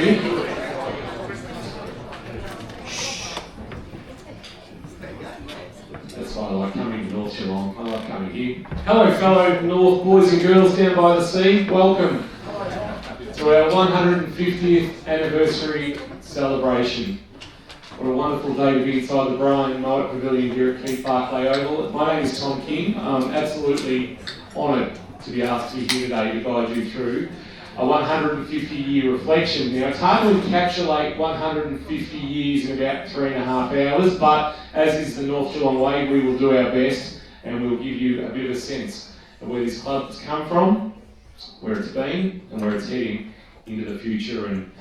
you. That's why I like coming to North Geelong. I like coming here. Hello fellow North boys and girls down by the sea. Welcome to our 150th anniversary celebration. What a wonderful day to be inside the Brian Knight Pavilion here at Keith Barclay Oval. My name is Tom King. I'm absolutely honoured to be asked to be here today to guide you through a 150-year reflection. Now, it's hard to encapsulate 150 years in about 3.5 hours, but as is the North Geelong way, we will do our best and we'll give you a bit of a sense of where this club has come from, where it's been, and where it's heading into the future. And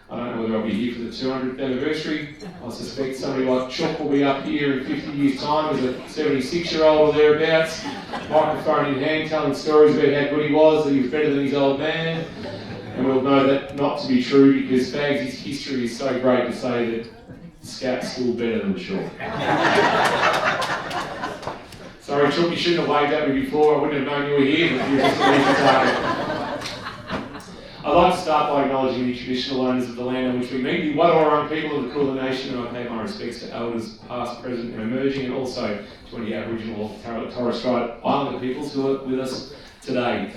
I don't know whether I'll be here for the 200th anniversary. I suspect somebody like Chuck will be up here in 50 years' time as a 76-year-old or thereabouts, microphone in hand, telling stories about how good he was, that he was better than his old man. And we'll know that not to be true because Bagsy's history is so great to say that Scat's still better than Chuck. Sorry, Chuck, you shouldn't have waved at me before. I wouldn't have known you were here, but you're just a easy target. I'd like to start by acknowledging the traditional owners of the land on which we meet, the Wadawurrung people of the Kulin Nation, and I pay my respects to elders past, present and emerging, and also to any Aboriginal or Torres Strait Islander peoples who are with us today.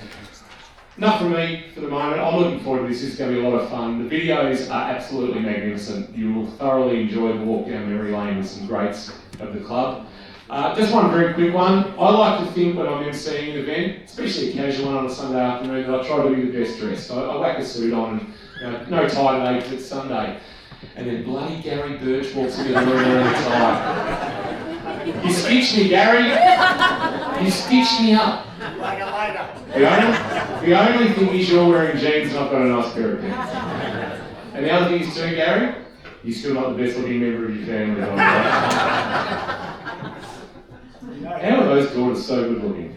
Enough from me for the moment. I'm looking forward to this. This is going to be a lot of fun. The videos are absolutely magnificent. You will thoroughly enjoy the walk down memory lane with some greats of the club. Just one very quick one. I like to think when I'm emceeing an event, especially a casual one on a Sunday afternoon, that I try to be the best dressed. I whack a suit on and no tie today because it's Sunday. And then bloody Gary Birch walks into the room wearing a tie. You stitched me, Gary. You stitched me up. The only thing is you're wearing jeans and I've got a nice pair of pants. And the other thing is too, Gary, you're still not the best looking member of your family. How are those daughters so good looking?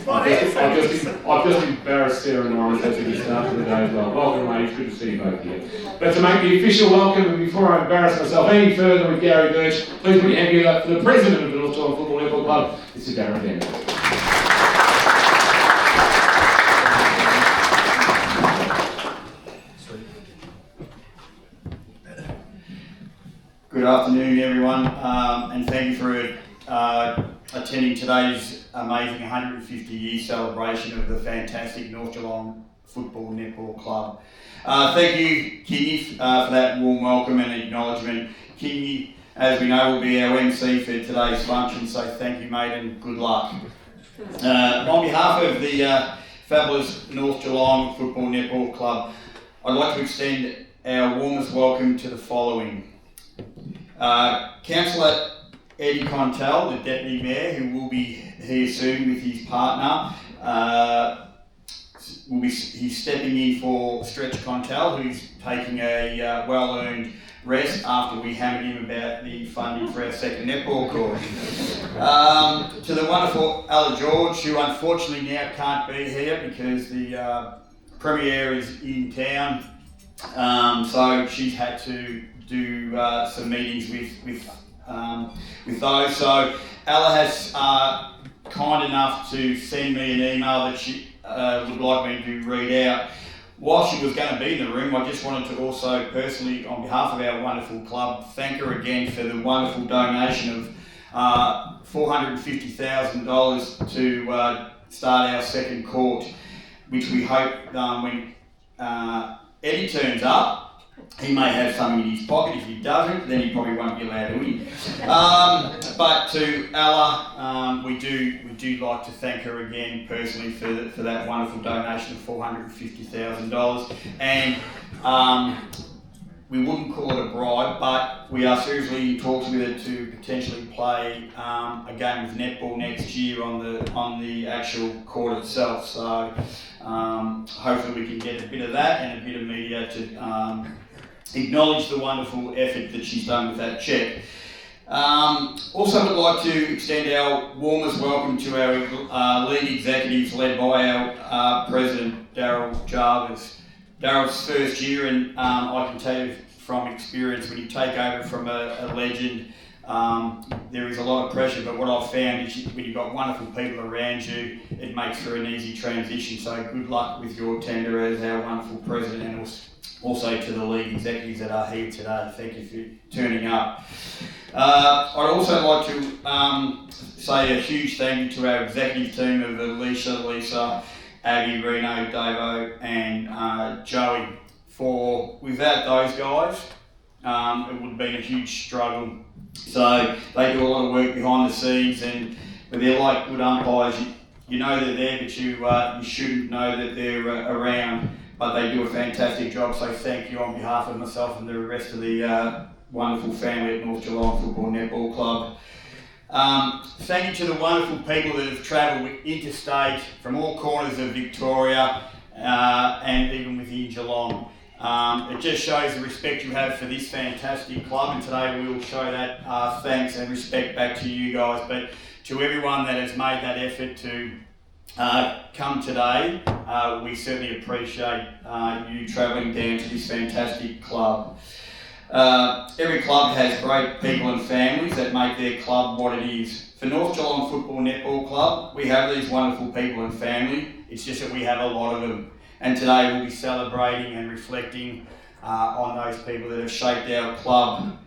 I've just embarrassed Sarah and Lawrence as we start to the day as well. Welcome, ladies. Good to see you both here. But to make the official welcome, and before I embarrass myself any further with Gary Birch, please put your hand together for the president of the North Geelong Football Netball Club, Mr. Darren Van. Good afternoon, everyone, and thank you for attending today's amazing 150-year celebration of the fantastic North Geelong Football Netball Club. Thank you, Kingy, for that warm welcome and acknowledgement. Kingy, as we know, will be our MC for today's function, so thank you, mate, and good luck. On behalf of the fabulous North Geelong Football Netball Club, I'd like to extend our warmest welcome to the following. Councillor Eddie Contel, the Deputy Mayor, who will be here soon with his partner, he's stepping in for Stretch Contel, who's taking a well-earned rest after we hammered him about the funding for our second netball court. To the wonderful Ella George, who unfortunately now can't be here because the Premier is in town, so she's had to do some meetings with those. So Ella has kind enough to send me an email that she would like me to read out. While she was going to be in the room, I just wanted to also personally, on behalf of our wonderful club, thank her again for the wonderful donation of $450,000 to start our second court, which we hope when Eddie turns up, he may have something in his pocket. If he doesn't, then he probably won't be allowed to win. But to Ella, we do like to thank her again personally for that wonderful donation of $450,000. And we wouldn't call it a bribe, but we are seriously in talks with her to potentially play a game of netball next year on the actual court itself. So hopefully we can get a bit of that and a bit of media to acknowledge the wonderful effort that she's done with that cheque. Also would like to extend our warmest welcome to our lead executives led by our President Daryl Jarvis. Daryl's first year, and I can tell you from experience, when you take over from a legend There is a lot of pressure, but what I've found is when you've got wonderful people around you, it makes for an easy transition. So good luck with your tender as our wonderful president, and also to the league executives that are here today. Thank you for turning up. I'd also like to say a huge thank you to our executive team of Lisa, Abby, Reno, Davo and Joey. Without those guys, it would have been a huge struggle. So they do a lot of work behind the scenes, but they're like good umpires. You know they're there, but you shouldn't know that they're around. But they do a fantastic job, so thank you on behalf of myself and the rest of the wonderful family at North Geelong Football Netball Club. Thank you to the wonderful people that have travelled interstate from all corners of Victoria and even within Geelong. It just shows the respect you have for this fantastic club, and today we will show that thanks and respect back to you guys. But to everyone that has made that effort to come today, we certainly appreciate you travelling down to this fantastic club. Every club has great people and families that make their club what it is. For North Geelong Football Netball Club, we have these wonderful people and family. It's just that we have a lot of them. And today we'll be celebrating and reflecting on those people that have shaped our club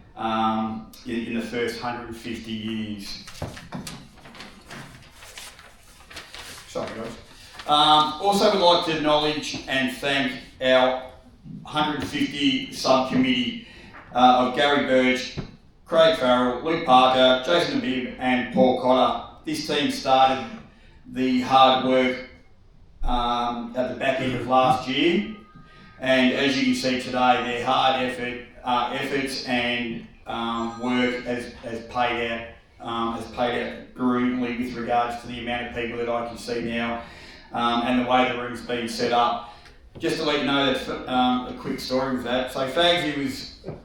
in the first 150 years. Sorry guys. Also would like to acknowledge and thank our 150 subcommittee of Gary Burge, Craig Farrell, Luke Parker, Jason Nabib and Paul Cotter. This team started the hard work at the back end of last year, and as you can see today, their hard efforts and work has paid out brilliantly with regards to the amount of people that I can see now and the way the room's been set up. Just to let you know that a quick story with that. So Fagsy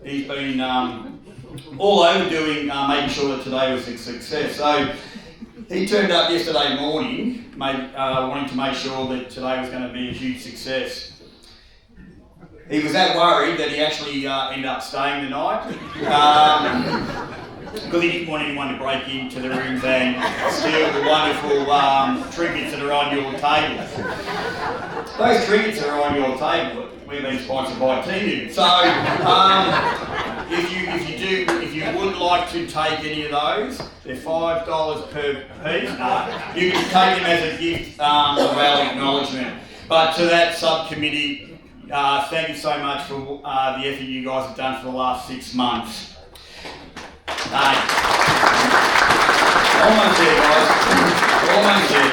he's been all over doing making sure that today was a success. So he turned up yesterday morning, wanting to make sure that today was going to be a huge success. He was that worried that he actually ended up staying the night because he didn't want anyone to break into the rooms and steal the wonderful trinkets that are on your table. Those trinkets that are on your table, we've been sponsored by T-New. So if you would like to take any of those, they're $5 per piece. You can take them as a gift of our acknowledgement. But to that subcommittee, thank you so much for the effort you guys have done for the last 6 months. Almost there, guys. Almost there.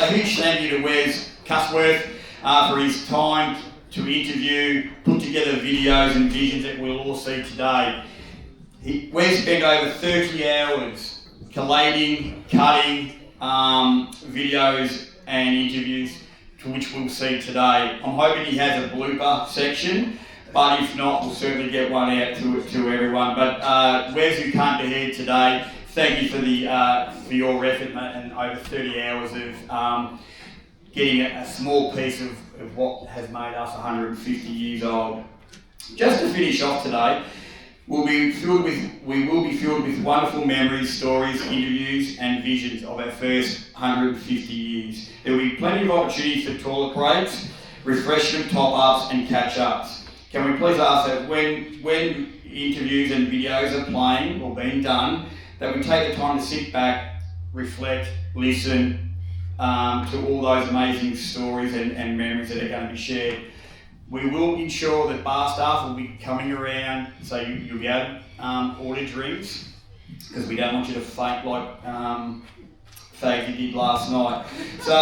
A huge thank you to Wes Cusworth for his time to interview, put together videos and visions that we'll all see today. Wes spent over 30 hours collating, cutting videos and interviews to which we'll see today. I'm hoping he has a blooper section, but if not, we'll certainly get one out to everyone. But Wes, who can't be here today, thank you for your effort and over 30 hours of getting a small piece of what has made us 150 years old. Just to finish off today, we will be filled with wonderful memories, stories, interviews and visions of our first 150 years. There will be plenty of opportunities for toilet breaks, refreshment top-ups and catch-ups. Can we please ask that when interviews and videos are playing or being done, that we take the time to sit back, reflect, listen to all those amazing stories and memories that are going to be shared. We will ensure that bar staff will be coming around, so you'll be able to order drinks, because we don't want you to faint like Fagsy did last night. So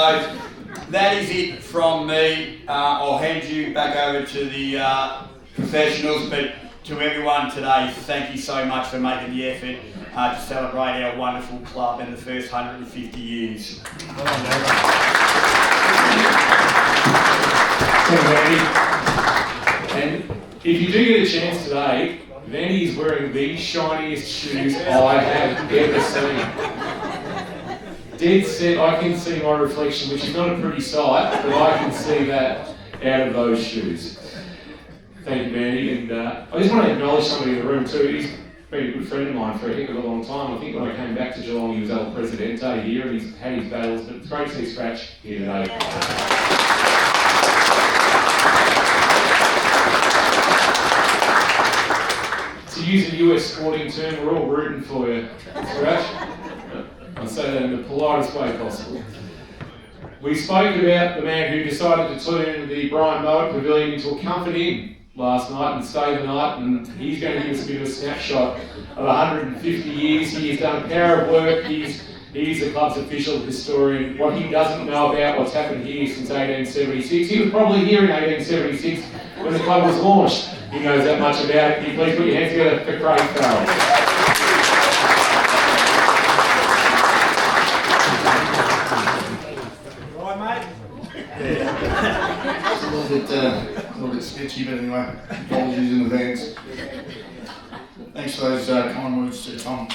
that is it from me. I'll hand you back over to the professionals, but to everyone today, thank you so much for making the effort to celebrate our wonderful club in the first 150 years. Thanks, Andy. And if you do get a chance today, Vandy is wearing the shiniest shoes I have ever seen. Dead set, I can see my reflection, which is not a pretty sight, but I can see that out of those shoes. Thank you, Vandy. And I just want to acknowledge somebody in the room too. been a good friend of mine for a heck of a long time. I think when I came back to Geelong, he was El Presidente here, and he's had his battles, but it's great to see Scratch here today. To use a US sporting term, we're all rooting for you, Scratch. I say that in the politest way possible. We spoke about the man who decided to turn the Brian Mowat Pavilion into a comfort inn last night and stay the night, and he's going to give us a bit of a snapshot of 150 years. He has done a power of work. He's the club's official historian. What he doesn't know about what's happened here since 1876, he was probably here in 1876 when the club was launched. He knows that much about it. Can you please put your hands together for Craig Farrell? It's a little bit sketchy, but anyway, apologies in advance. Thanks for those kind words to Tom.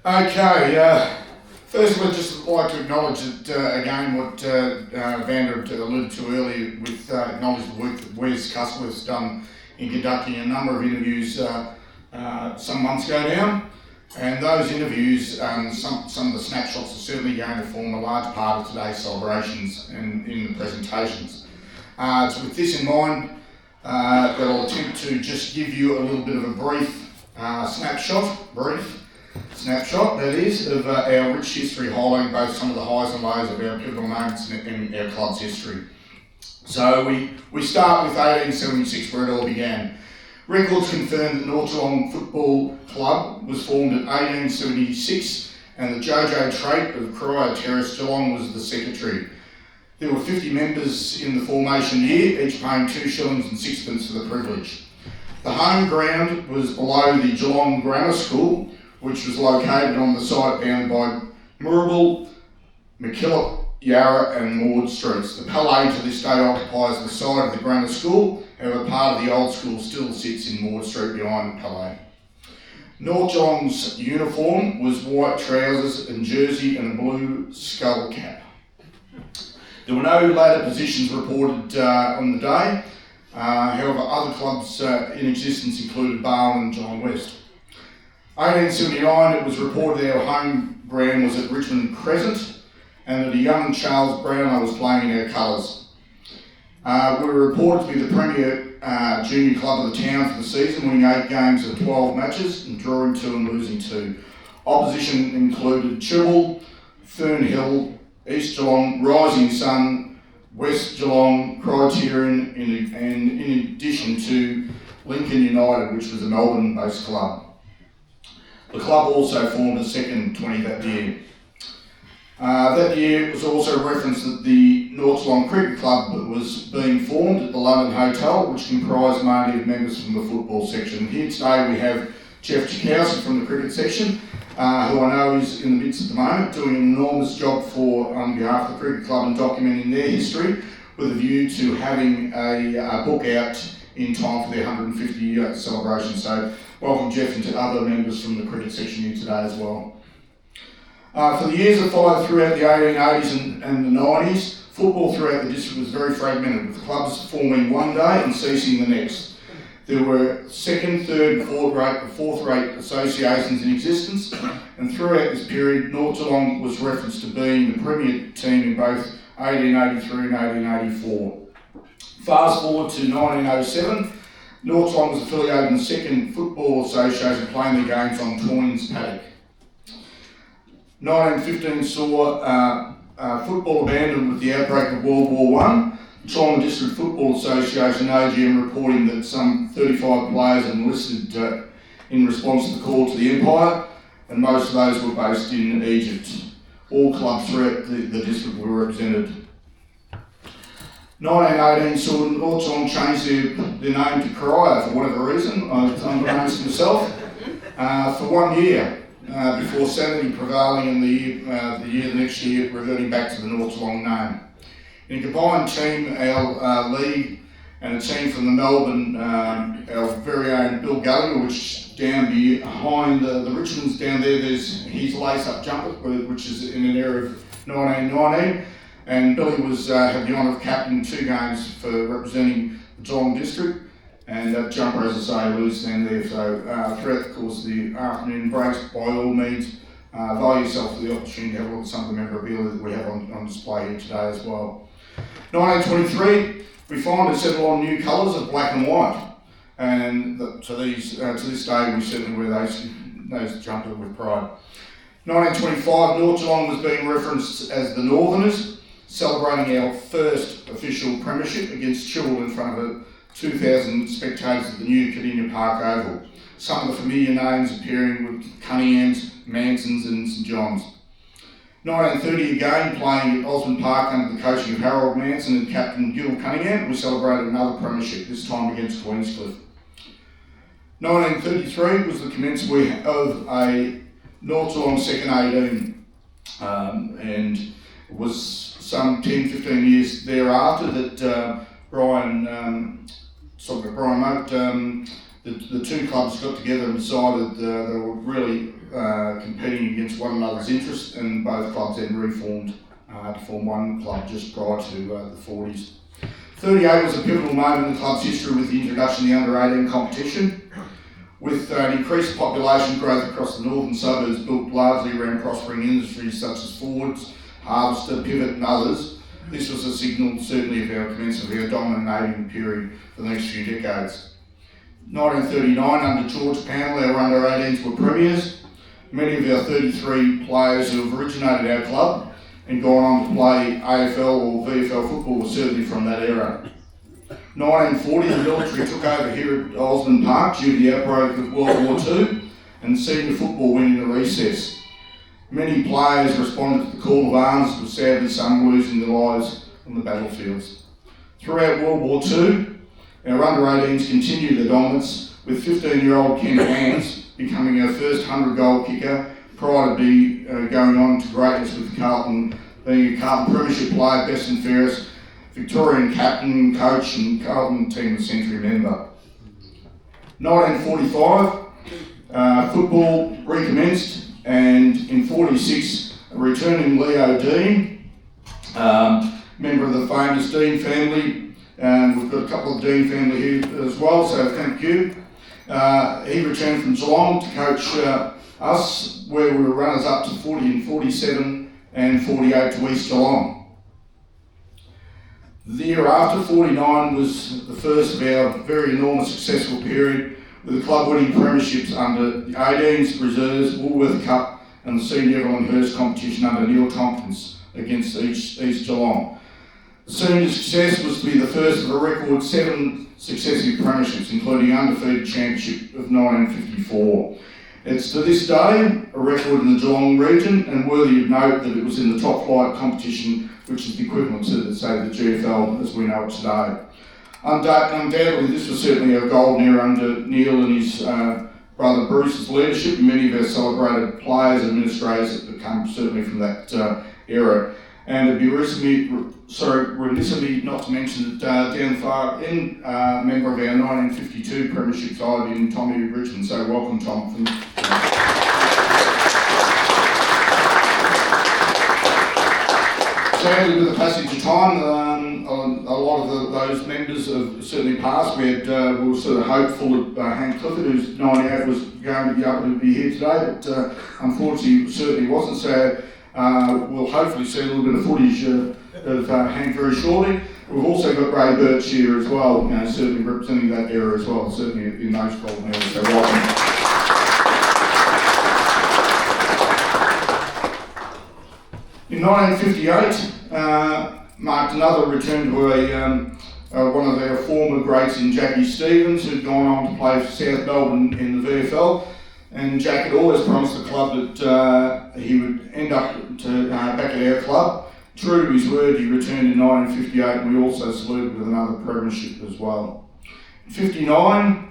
Okay, first I'd just like to acknowledge that, again, what Vander alluded to earlier, with acknowledge the work that Wes Cusworth's done in conducting a number of interviews some months ago now. And those interviews, some of the snapshots are certainly going to form a large part of today's celebrations and in the presentations. So with this in mind, that I'll attempt to just give you a little bit of a brief snapshot, that is, of our rich history, highlighting both some of the highs and lows of our pivotal moments in our club's history. So we start with 1876, where it all began. Records confirm that North Geelong Football Club was formed in 1876, and the Jojo Trait of Crier Terrace, Geelong, was the secretary. There were 50 members in the formation year, each paying 2 shillings and 6pence for the privilege. The home ground was below the Geelong Grammar School, which was located on the site bounded by Moorabool, McKillop, Yarra and Maud Streets. The Palais to this day occupies the side of the Grammar School, however part of the old school still sits in Maud Street behind the Palais. North Geelong's uniform was white trousers and jersey and a blue skull cap. There were no ladder positions reported on the day, however other clubs in existence included Barwon and Geelong West. 1879 it was reported our home ground was at Richmond Crescent, and that a young Charles Brownlow was playing in our colours. We were reported to be the premier junior club of the town for the season, winning 8 games of 12 matches and drawing 2 and losing 2. Opposition included Chibble, Fernhill, East Geelong, Rising Sun, West Geelong, Criterion, and in addition to Lincoln United, which was a Melbourne-based club. The club also formed a second 20 that year. That year it was also referenced that the North Geelong Cricket Club was being formed at the London Hotel, which comprised mainly of members from the football section. Here today we have Jeff Chakowski from the cricket section, who I know is in the midst at the moment, doing an enormous job on behalf of the cricket club and documenting their history with a view to having a book out in time for their 150-year celebration. So welcome Jeff and to other members from the cricket section here today as well. For the years that followed throughout the 1880s and the 90s, football throughout the district was very fragmented, with clubs forming one day and ceasing the next. There were second, third and fourth rate associations in existence, and throughout this period, North Geelong was referenced to being the premier team in both 1883 and 1884. Fast forward to 1907, North Geelong was affiliated in the second football association, playing their games on Toynes Paddock. 1915 saw football abandoned with the outbreak of World War I. The Geelong District Football Association AGM reporting that some 35 players enlisted in response to the call to the Empire, and most of those were based in Egypt. All clubs throughout the district were represented. 1918 saw North Geelong change their name to Crier for whatever reason, unbeknownst to myself, for 1 year. Before sanity prevailing in the next year, reverting back to the North Geelong name. In a combined team, our league and a team from the Melbourne, our very own Bill Gallagher, which down behind the Richmonds down there, there's his lace-up jumper, which is in an era of 1919, and Billy had the honour of captaining 2 games for representing the Geelong district. And that jumper, as I say, loose then there. So throughout the course of the afternoon breaks, by all means, value yourself for the opportunity to have a look at some of the memorabilia that we have on display here today as well. 1923, we finally settled on new colours of black and white. And to this day, we certainly wear those jumpers with pride. 1925, North Geelong was being referenced as the Northerners, celebrating our first official premiership against Chilwell in front of 2,000 spectators at the new Cardinia Park Oval. Some of the familiar names appearing were Cunninghams, Mansons and St John's. 1930 again, playing at Osborne Park under the coaching of Harold Manson and captain Gil Cunningham, we celebrated another premiership, this time against Queenscliff. 1933 was the commencement of a North Geelong second 18, and it was some 10-15 years thereafter that Brian Moat, the two clubs got together and decided they were really competing against one another's interests, and both clubs then reformed to form one club just prior to the 40s. 38 was a pivotal moment in the club's history with the introduction of the under-18 competition. With an increased population growth across the northern suburbs built largely around prospering industries such as Fords, Harvester, Pivot and others, this was a signal certainly of our commencement of our dominating period for the next few decades. 1939, under George Panel, our under-18s were premiers. Many of our 33 players who have originated our club and gone on to play AFL or VFL football were certainly from that era. 1940, the military took over here at Osborne Park due to the outbreak of World War II, and senior football went into recess. Many players responded to the call of arms, with sadly some losing their lives on the battlefields. Throughout World War II, our under-18s continued their dominance, with 15-year-old Ken Hans becoming our first 100-goal kicker prior to going on to greatness with Carlton, being a Carlton Premiership player, best and fairest, Victorian captain, coach and Carlton Team of the Century member. 1945, football recommenced, and in 46, returning Leo Dean, member of the famous Dean family, and we've got a couple of Dean family here as well, so thank you. He returned from Geelong to coach us, where we were runners up to 40 and 47 and 48 to East Geelong. The year after, 49, was the first of our very enormous successful period, with the club winning premierships under the 18s, Reserves, Woolworth Cup and the Senior Evelyn Hurst competition under Neil Tompkins against East Geelong. The senior success was to be the first of a record 7 successive premierships, including undefeated championship of 1954. It's to this day a record in the Geelong region, and worthy of note that it was in the top flight competition, which is the equivalent to, say, the GFL as we know it today. Undoubtedly, this was certainly our golden era under Neil and his brother Bruce's leadership, and many of our celebrated players and administrators have come certainly from that era. And it'd be remiss of me not to mention that down the far end, member of our 1952 Premiership side in Tommy Richmond. So welcome, Tom. Sadly, with the passage of time, a lot of those members have certainly passed. We were sort of hopeful that Hank Clifford, who's 98, was going to be able to be here today, but unfortunately certainly wasn't. So we'll hopefully see a little bit of footage of Hank very shortly. We've also got Ray Birch here as well, certainly representing that era as well, certainly in those golden eras. So welcome. In 1958, marked another return to one of our former greats in Jackie Stevens, who'd gone on to play for South Melbourne in the VFL. And Jack had always promised the club that he would end up back at our club. True to his word, he returned in 1958, and we also saluted with another premiership as well. In 59,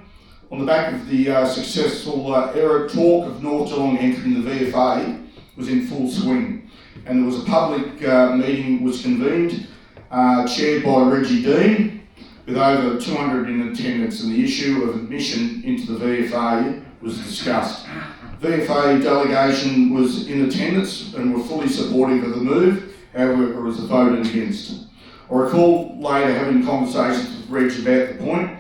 on the back of the successful era, talk of North Geelong entering the VFA was in full swing. And there was a public meeting was convened, chaired by Reggie Dean, with over 200 in attendance, and the issue of admission into the VFA was discussed. VFA delegation was in attendance and were fully supportive of the move, however it was voted against. I recall later having conversations with Reg about the point,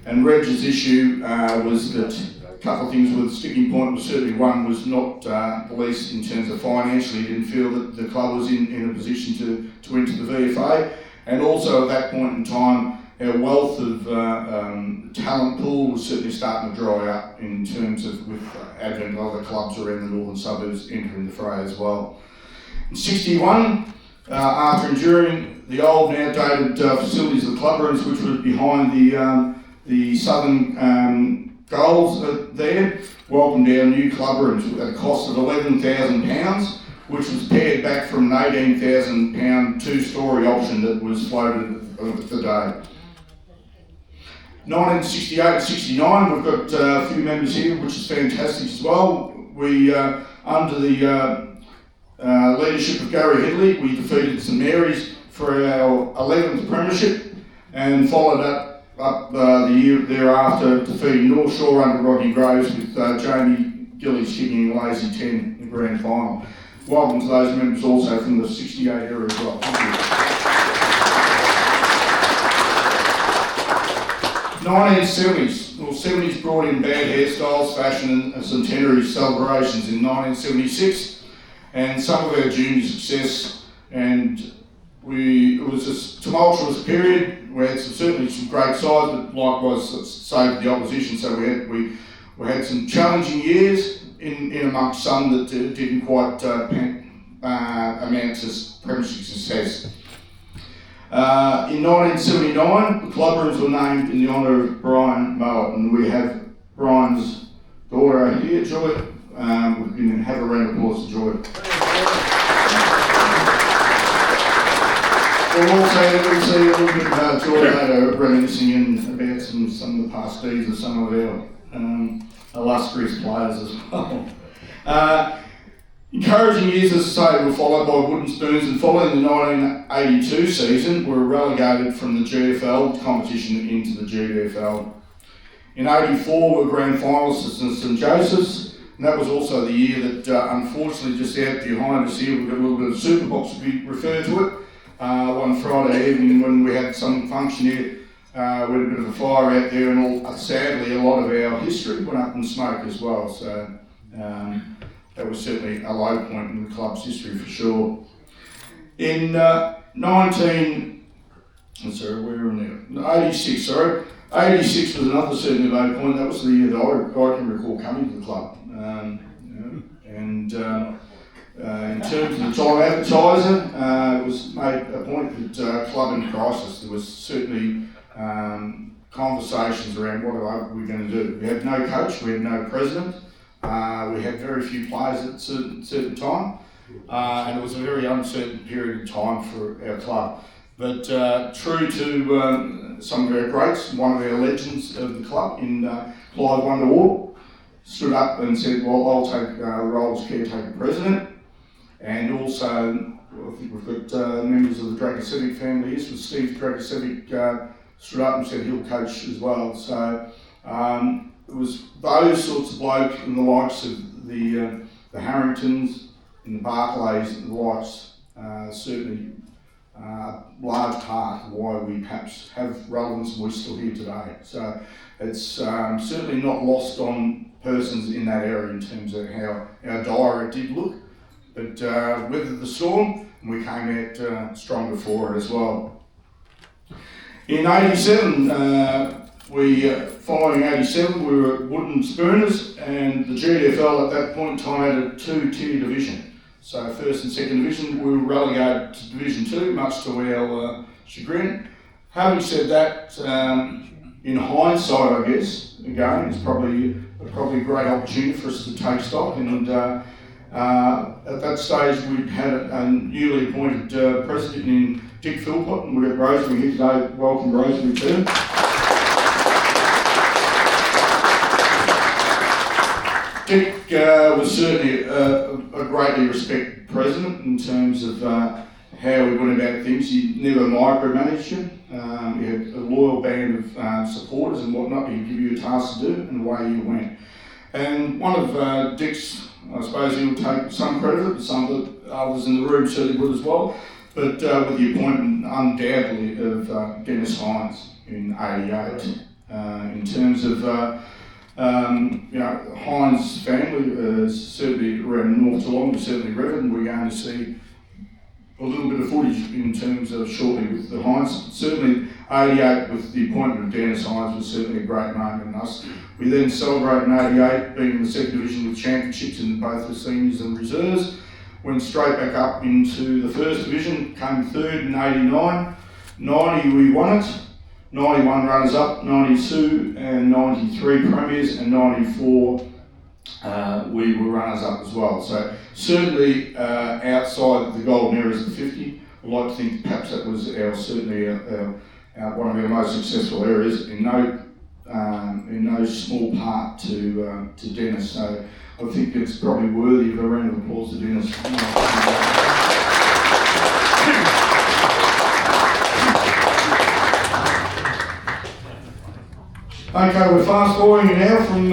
And Reg's issue was that a couple of things with sticking point was certainly one was not the least in terms of financially. He didn't feel that the club was in a position to enter the VFA, and also at that point in time our wealth of talent pool was certainly starting to dry up in terms of with advent of other clubs around the northern suburbs entering the fray as well. In 61, after enduring the old and outdated facilities of the club rooms, which was behind the southern goals there, welcomed our new club rooms at a cost of £11,000, which was pared back from an £18,000 two-storey option that was floated at the day. 1968 and 69, we've got a few members here, which is fantastic as well. We, under the leadership of Gary Headley, we defeated St Mary's for our 11th premiership, and followed up the year thereafter defeating North Shore under Rodney Groves with Jamie Gillies kicking a lazy 10 in the grand final. Welcome to those members also from the 68 era as well. Thank you. 1970s. Well, 70s brought in bad hairstyles, fashion and centenary celebrations in 1976, and some of our junior success, and it was a tumultuous period. We had certainly some great sides, but likewise saved the opposition, so we had some challenging years in amongst some that didn't quite amount to premiership success. In 1979, the club rooms were named in the honour of Brian Mowat, and we have Brian's daughter over here, Joy. We can have a round of applause for Joy. We'll also see a little bit about Joy later, reminiscing about some of the past deeds of some of our illustrious players as well. Encouraging years, as I say, were followed by wooden spoons, and following the 1982 season, we were relegated from the GFL competition into the GDFL. In 84, we were grand finalists at St Joseph's, and that was also the year that, unfortunately, just out behind us here, we've got a little bit of superbox, we refer to it. One Friday evening when we had some function here, we had a bit of a fire out there, and sadly, a lot of our history went up in smoke as well. So. That was certainly a low point in the club's history for sure. In 86 was another certainly low point. That was the year that I can recall coming to the club. In terms of the time advertiser, it was made a point that club in crisis. There was certainly conversations around what are we going to do. We had no coach, we had no president. We had very few players at a certain time, and it was a very uncertain period of time for our club. But true to some of our greats, one of our legends of the club in Clive Wonderwall stood up and said, well, I'll take the role as caretaker president. And also, I think we've got members of the Dragocevic family here, so Steve Dragocevic stood up and said he'll coach as well. So it was those sorts of blokes and the likes of the Harringtons and the Barclays and the likes certainly large part of why we perhaps have relevance and we're still here today. So it's certainly not lost on persons in that area in terms of how our diary did look, but weathered the storm and we came out stronger for it as well. In 87, following 87, we were at Wooden Spooners, and the GDFL at that point in time had a two-tier division. So first and second division, we were relegated to Division 2, much to our chagrin. Having said that, in hindsight, I guess, again, it's probably a great opportunity for us to take stock. And at that stage, we'd had a newly appointed president in Dick Philpott, and we've got Rosemary here today. Welcome, Rosemary, too. Dick was certainly a greatly respected president in terms of how he went about things. He never micromanaged you. He had a loyal band of supporters and whatnot. He'd give you a task to do, and away you went. And one of Dick's, I suppose he'll take some credit, but some of the others in the room certainly would as well, but with the appointment undoubtedly of Dennis Hines in '88. In terms of Hines family, certainly around North Geelong, certainly Revan, we're going to see a little bit of footage in terms of shortly with the Hines. Certainly 88 with the appointment of Dennis Hines was certainly a great moment in us. We then celebrated in 88, being in the second division with championships in both the seniors and reserves. Went straight back up into the first division, came third in 89. 90 we won it, 91 runners up, 92 and 93 premiers, and 94 we were runners up as well. So certainly outside the golden era is the 50. I'd like to think perhaps that was certainly one of our most successful areas, in no small part to Dennis. So I think it's probably worthy of a round of applause to Dennis. Okay, we're fast forwarding now from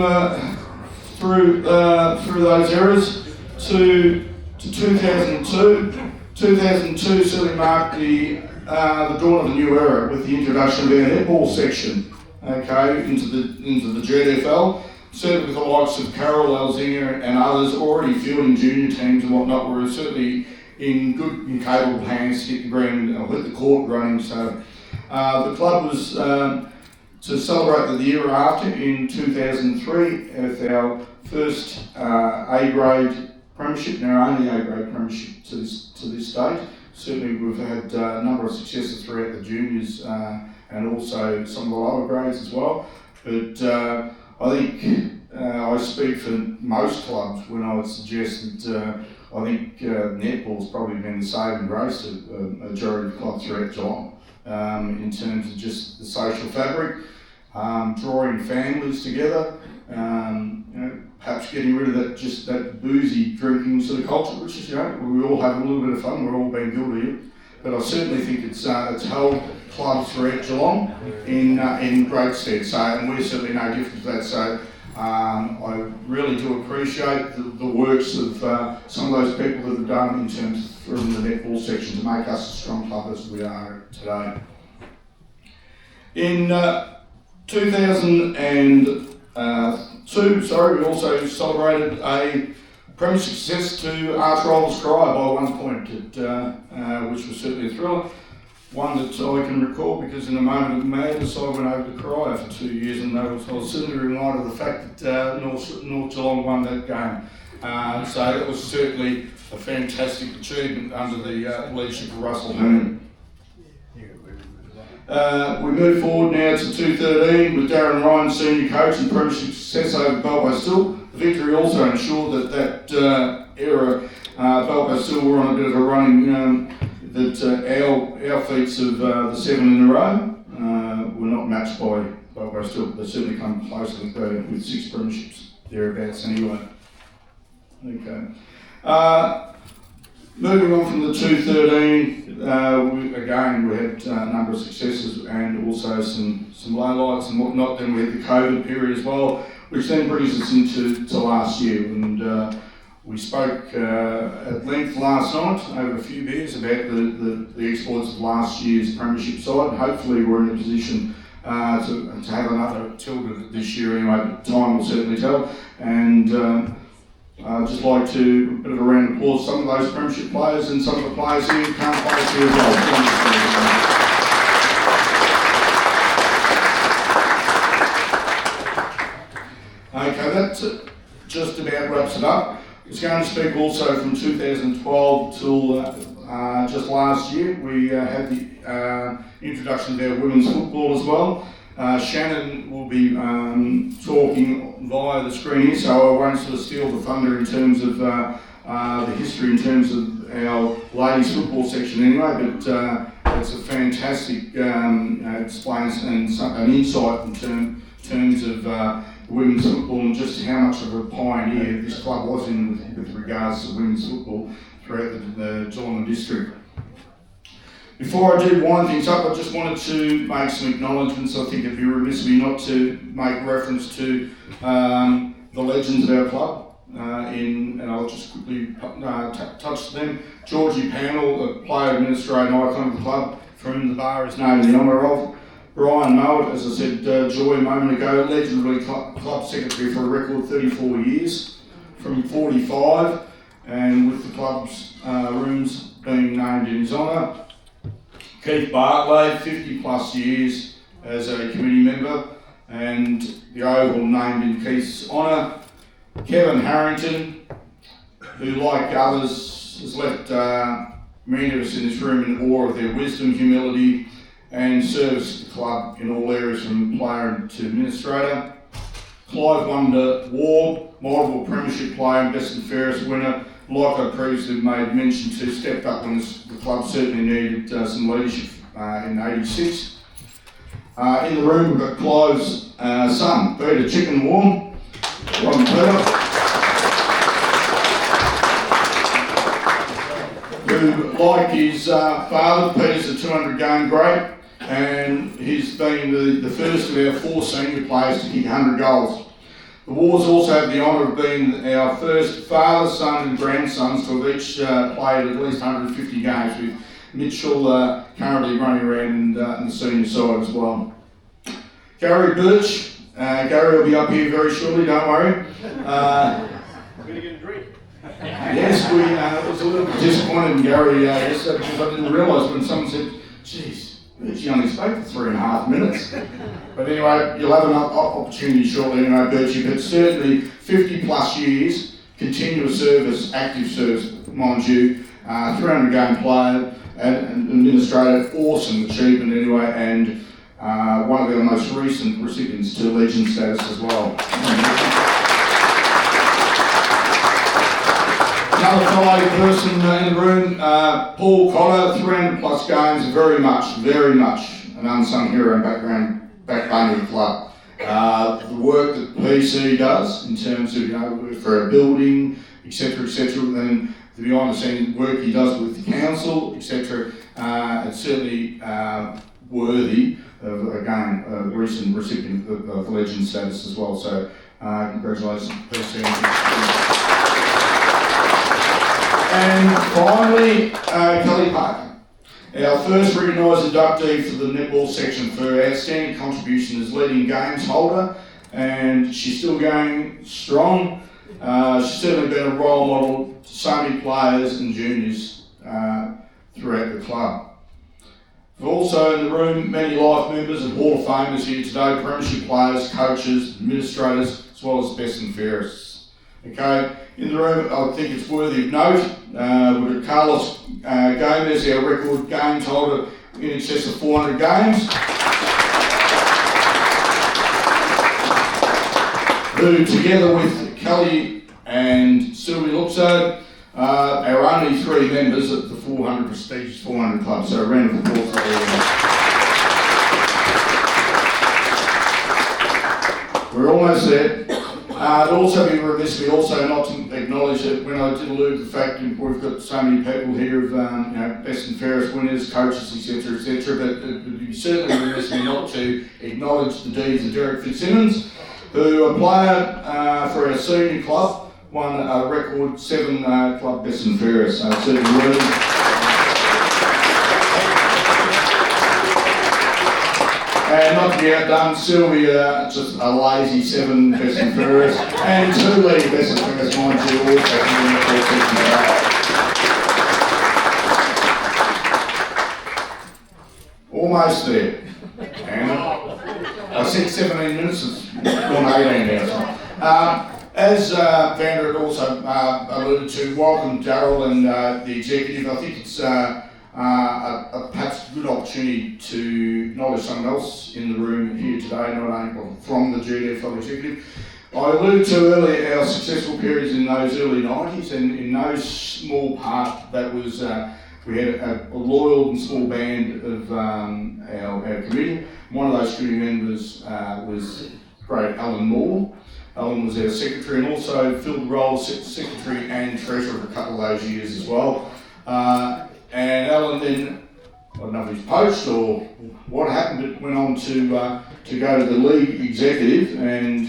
through those eras to 2002. 2002 certainly marked the dawn of a new era with the introduction of our netball section. Okay, into the GFL. Certainly with the likes of Carol, Alzinger and others already fielding junior teams and whatnot, we're certainly in good and capable hands to hit the ground or hit the court running. So the club was to celebrate the year after in 2003 with our first A grade premiership, and our only A grade premiership to this date. Certainly we've had a number of successes throughout the juniors and also some of the lower grades as well. But I think I speak for most clubs when I would suggest that I think netball's probably been the saving grace of a majority of clubs throughout Geelong in terms of just the social fabric, drawing families together, perhaps getting rid of that boozy drinking sort of culture, which is, we all have a little bit of fun, we're all being guilty of it. But I certainly think it's held clubs throughout Geelong in great stead. So, and we're certainly no different to that. So I really do appreciate the works of some of those people that have done in terms from the netball section to make us a strong club as we are today. In 2002, we also celebrated a premiership success to Arch Rollers Cry by 1 point, which was certainly a thriller. One that I can recall because in a moment of madness I went over to Cry for 2 years, and I was certainly reminded of the fact that North Geelong won that game. So it was certainly a fantastic achievement under the leadership of Russell Hearn. We move forward now to 2013 with Darren Ryan, senior coach, and premiership success over Balbo Still. The victory also ensured that era Balbo Still were on a bit of a running that our feats of the 7 in a row were not matched by Balbo Still. They certainly come close with 6 premierships thereabouts anyway. Okay. Moving on from the 213, we had a number of successes and also some lowlights and whatnot. Then we had the COVID period as well, which then brings us into last year. And we spoke at length last night over a few beers about the exploits of last year's premiership side. And hopefully we're in a position to have another tilt of it this year anyway, but time will certainly tell. And I'd just like to, a bit of a round of applause, some of those premiership players and some of the players here who can't play here as well. Okay, that just about wraps it up. I was going to speak also from 2012 till just last year. We had the introduction of our women's football as well. Shannon will be talking via the screen here, so I won't sort of steal the thunder in terms of the history in terms of our ladies football section anyway, but it's a fantastic display and an insight in terms of women's football and just how much of a pioneer this club was in with regards to women's football throughout the Geelong district. Before I do wind things up, I just wanted to make some acknowledgements. I think it'd be remiss of me not to make reference to the legends of our club, and I'll just quickly touch them. Georgie Panel, a player, administrator and icon of the club, for whom the bar is named in honour of. Brian Mowat, as I said, Joy a moment ago, legendary club secretary for a record 34 years, from 45, and with the club's rooms being named in his honour. Keith Bartley, 50 plus years as a committee member, and the Oval named in Keith's honour. Kevin Harrington, who like others has left many of us in this room in awe of their wisdom, humility and service to the club in all areas from player to administrator. Clive Wonder Ward, multiple premiership player and best and fairest winner, like I previously made mention to, stepped up when the club certainly needed some leadership in '86. In the room we've got Clive's son, Peter Chicken Warm. Welcome, Peter. Who, like his father, Peter's a 200 game great, and he's been the first of our 4 senior players to kick 100 goals. The Wars also have the honour of being our first father, son and grandsons to have each played at least 150 games, with Mitchell currently running around in the senior side as well. Gary Birch, Gary will be up here very shortly, don't worry. I'm going to get a drink. Yes, we was a little bit disappointed in Gary yesterday because I didn't realise when someone said, geez, Birchie only spoke for 3.5 minutes. But anyway, you'll have an opportunity shortly anyway, Birchie, but certainly 50 plus years, continuous service, active service, mind you, 300 game player and administrator, awesome achievement anyway, and one of our most recent recipients to Legend status as well. Another fellow person in the room, Paul Cotter, 300 plus games, very much an unsung hero and backbone of the club. The work that PC does in terms of, for a building, etc., and the behind the scenes work he does with the council, etc., it's certainly worthy of, again, a recent recipient of Legend status as well. So, congratulations, PC. And finally, Kelly Parker, our first recognised inductee for the netball section for outstanding contribution as leading games holder, and she's still going strong. She's certainly been a role model to so many players and juniors throughout the club. We've also in the room many life members and Hall of Famers here today, premiership players, coaches, administrators, as well as best and fairest. Okay, in the room I think it's worthy of note, we've got Carlos Gomez, our record games holder in excess of 400 games, who together with Kelly and Sylvie Luxo are only 3 members of the 400 prestigious 400 club, so a round of applause for them. We're almost there. It'd also be remiss me also not to acknowledge that when I did allude to the fact that we've got so many people here of best and fairest winners, coaches, etc., but it'd be certainly remiss me not to acknowledge the deeds of Derek Fitzsimmons, who a player for our senior club, won a record 7 club best and fairest. So certainly worthy. And not to be outdone, Sylvia, just a lazy 7 best and fairest, and 2 league best and fairest, mind you, also in the netball section. Almost there. And I said 17 minutes, it's gone 18 now. As Vander had also alluded to, welcome Darryl and the executive. I think it's a perhaps good opportunity to acknowledge someone else in the room here today, not only from the GDFL executive. I alluded to earlier our successful periods in those early 90s, and in no small part that was we had a loyal and small band of our committee. One of those committee members was great Alan Moore. Alan was our secretary and also filled the role as secretary and treasurer for a couple of those years as well. And Alan then, I don't know if he's poached or what happened, but went on to go to the league executive, and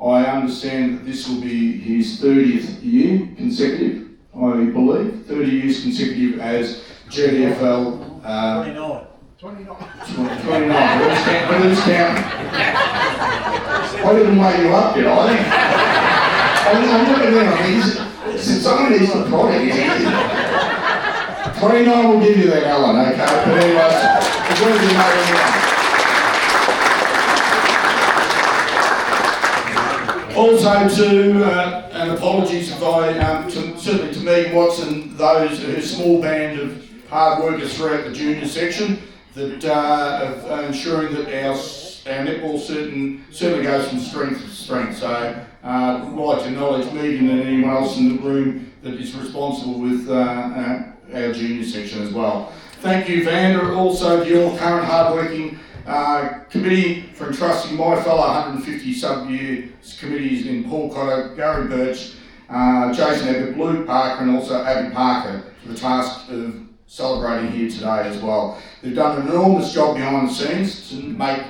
I understand that this will be his 30th year consecutive, I believe, 30 years consecutive as GDFL. 29. 29. Who's counting? I didn't weigh you up, did I? I'm looking at these. Someone needs to prod it, isn't it? 29 will give you that, Alan, okay? But anyway, it's going to be made also and apologies if I, certainly to me, Watson, those, a small band of hard workers throughout the junior section that of ensuring that our netball certainly goes from strength to strength. So I'd like to acknowledge Megan and anyone else in the room that is responsible with our junior section as well. Thank you, Vander, also to your current hard-working committee for entrusting my fellow 150 sub-year committees in Paul Cotter, Gary Birch, Jason Abbott, Luke Parker and also Abby Parker for the task of celebrating here today as well. They've done an enormous job behind the scenes to make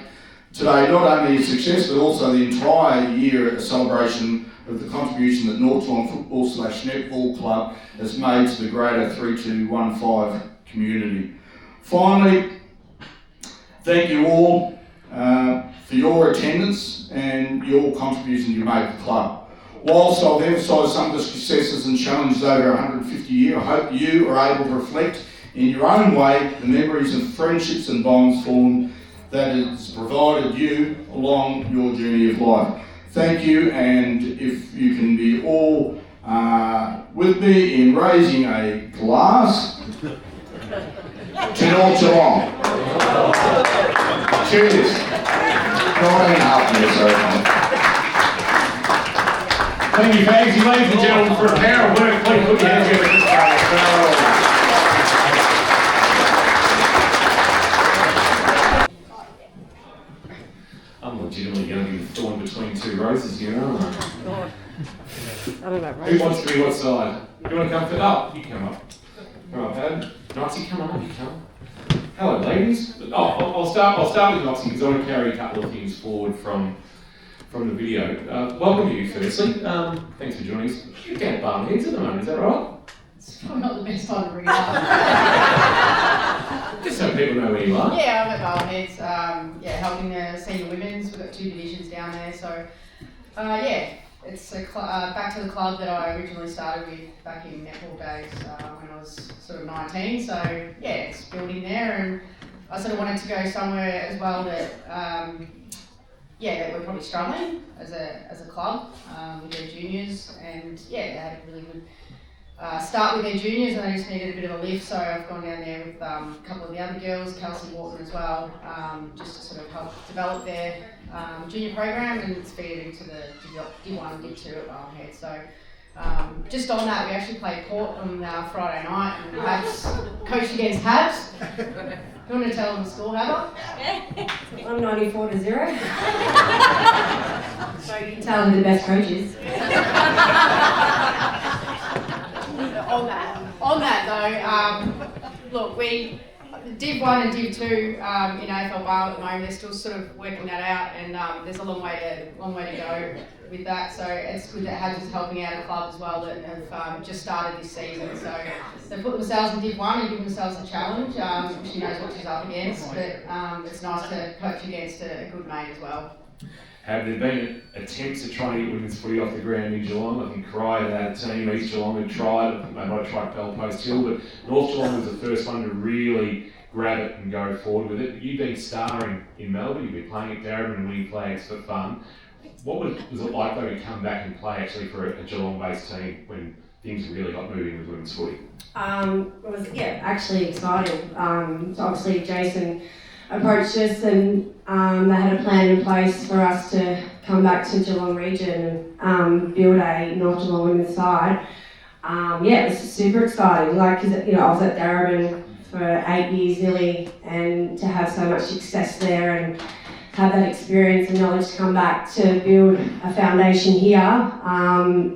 today not only a success but also the entire year a celebration of the contribution that North Geelong Football / Netball Club has made to the greater 3215 community. Finally, thank you all for your attendance and your contribution you made to the club. Whilst I've emphasised some of the successes and challenges over 150 years, I hope you are able to reflect in your own way the memories of friendships and bonds formed that has provided you along your journey of life. Thank you, and if you can be all with me in raising a glass to North Geelong. Cheers. 9.5 minutes, sorry. Thank you, Fagsy. Ladies and gentlemen, for a pair of work, please put your hands together for this guy. I'm legitimately going to be thorn between two roses here, aren't I? I don't know, right? Who wants to be what side? You want to come fit up? You come up. All right, Pat. Noxie, come on up. You come. Hello, ladies. Oh, I'll start with Noxie because I want to carry a couple of things forward from the video. Welcome to you, firstly. Thanks for joining us. You're down at Barnheads at the moment, is that right? It's probably not the best time to bring it up. Just so people know where you are. Yeah, I'm at Barnheads, helping the senior women's. We've got 2 divisions down there, so it's back to the club that I originally started with back in netball days when I was sort of 19. So yeah, it's building there, and I sort of wanted to go somewhere as well that that we're probably struggling as a club with their juniors, and they had a really good start with their juniors, and they just needed a bit of a lift. So I've gone down there with a couple of the other girls, Kelsey Wharton as well, just to sort of help develop their junior program and it's fed into the Div 1 and Div 2 at Barnhead. So just on that, we actually played Port on Friday night and Habs coached against Habs. You want to tell them the score, Habba? 194-0. So you can tell who the best coach is. On that though, look, we Div 1 and Div 2 in AFL Bar at the moment, they're still sort of working that out, and there's a long way to go with that. So it's good that Habs is helping out a club as well that have just started this season. So they put themselves in Div 1 and give themselves a challenge. She knows what she's up against, but it's nice to coach against a good mate as well. Have there been attempts at trying to get women's footy off the ground in Geelong? I think Crier had a team, East Geelong had tried, they might have tried Bellpost Hill, but North Geelong was the first one to really grab it and go forward with it. You've been starring in Melbourne, you've been playing at Darabin and winning flags for fun. What was it like though to come back and play actually for a Geelong-based team when things really got moving with women's footy? It was actually exciting. So obviously Jason approached us and they had a plan in place for us to come back to Geelong region and build a North Geelong women's side. It was super exciting. Cause I was at Darabin for 8 years nearly, and to have so much success there and have that experience and knowledge to come back to build a foundation here.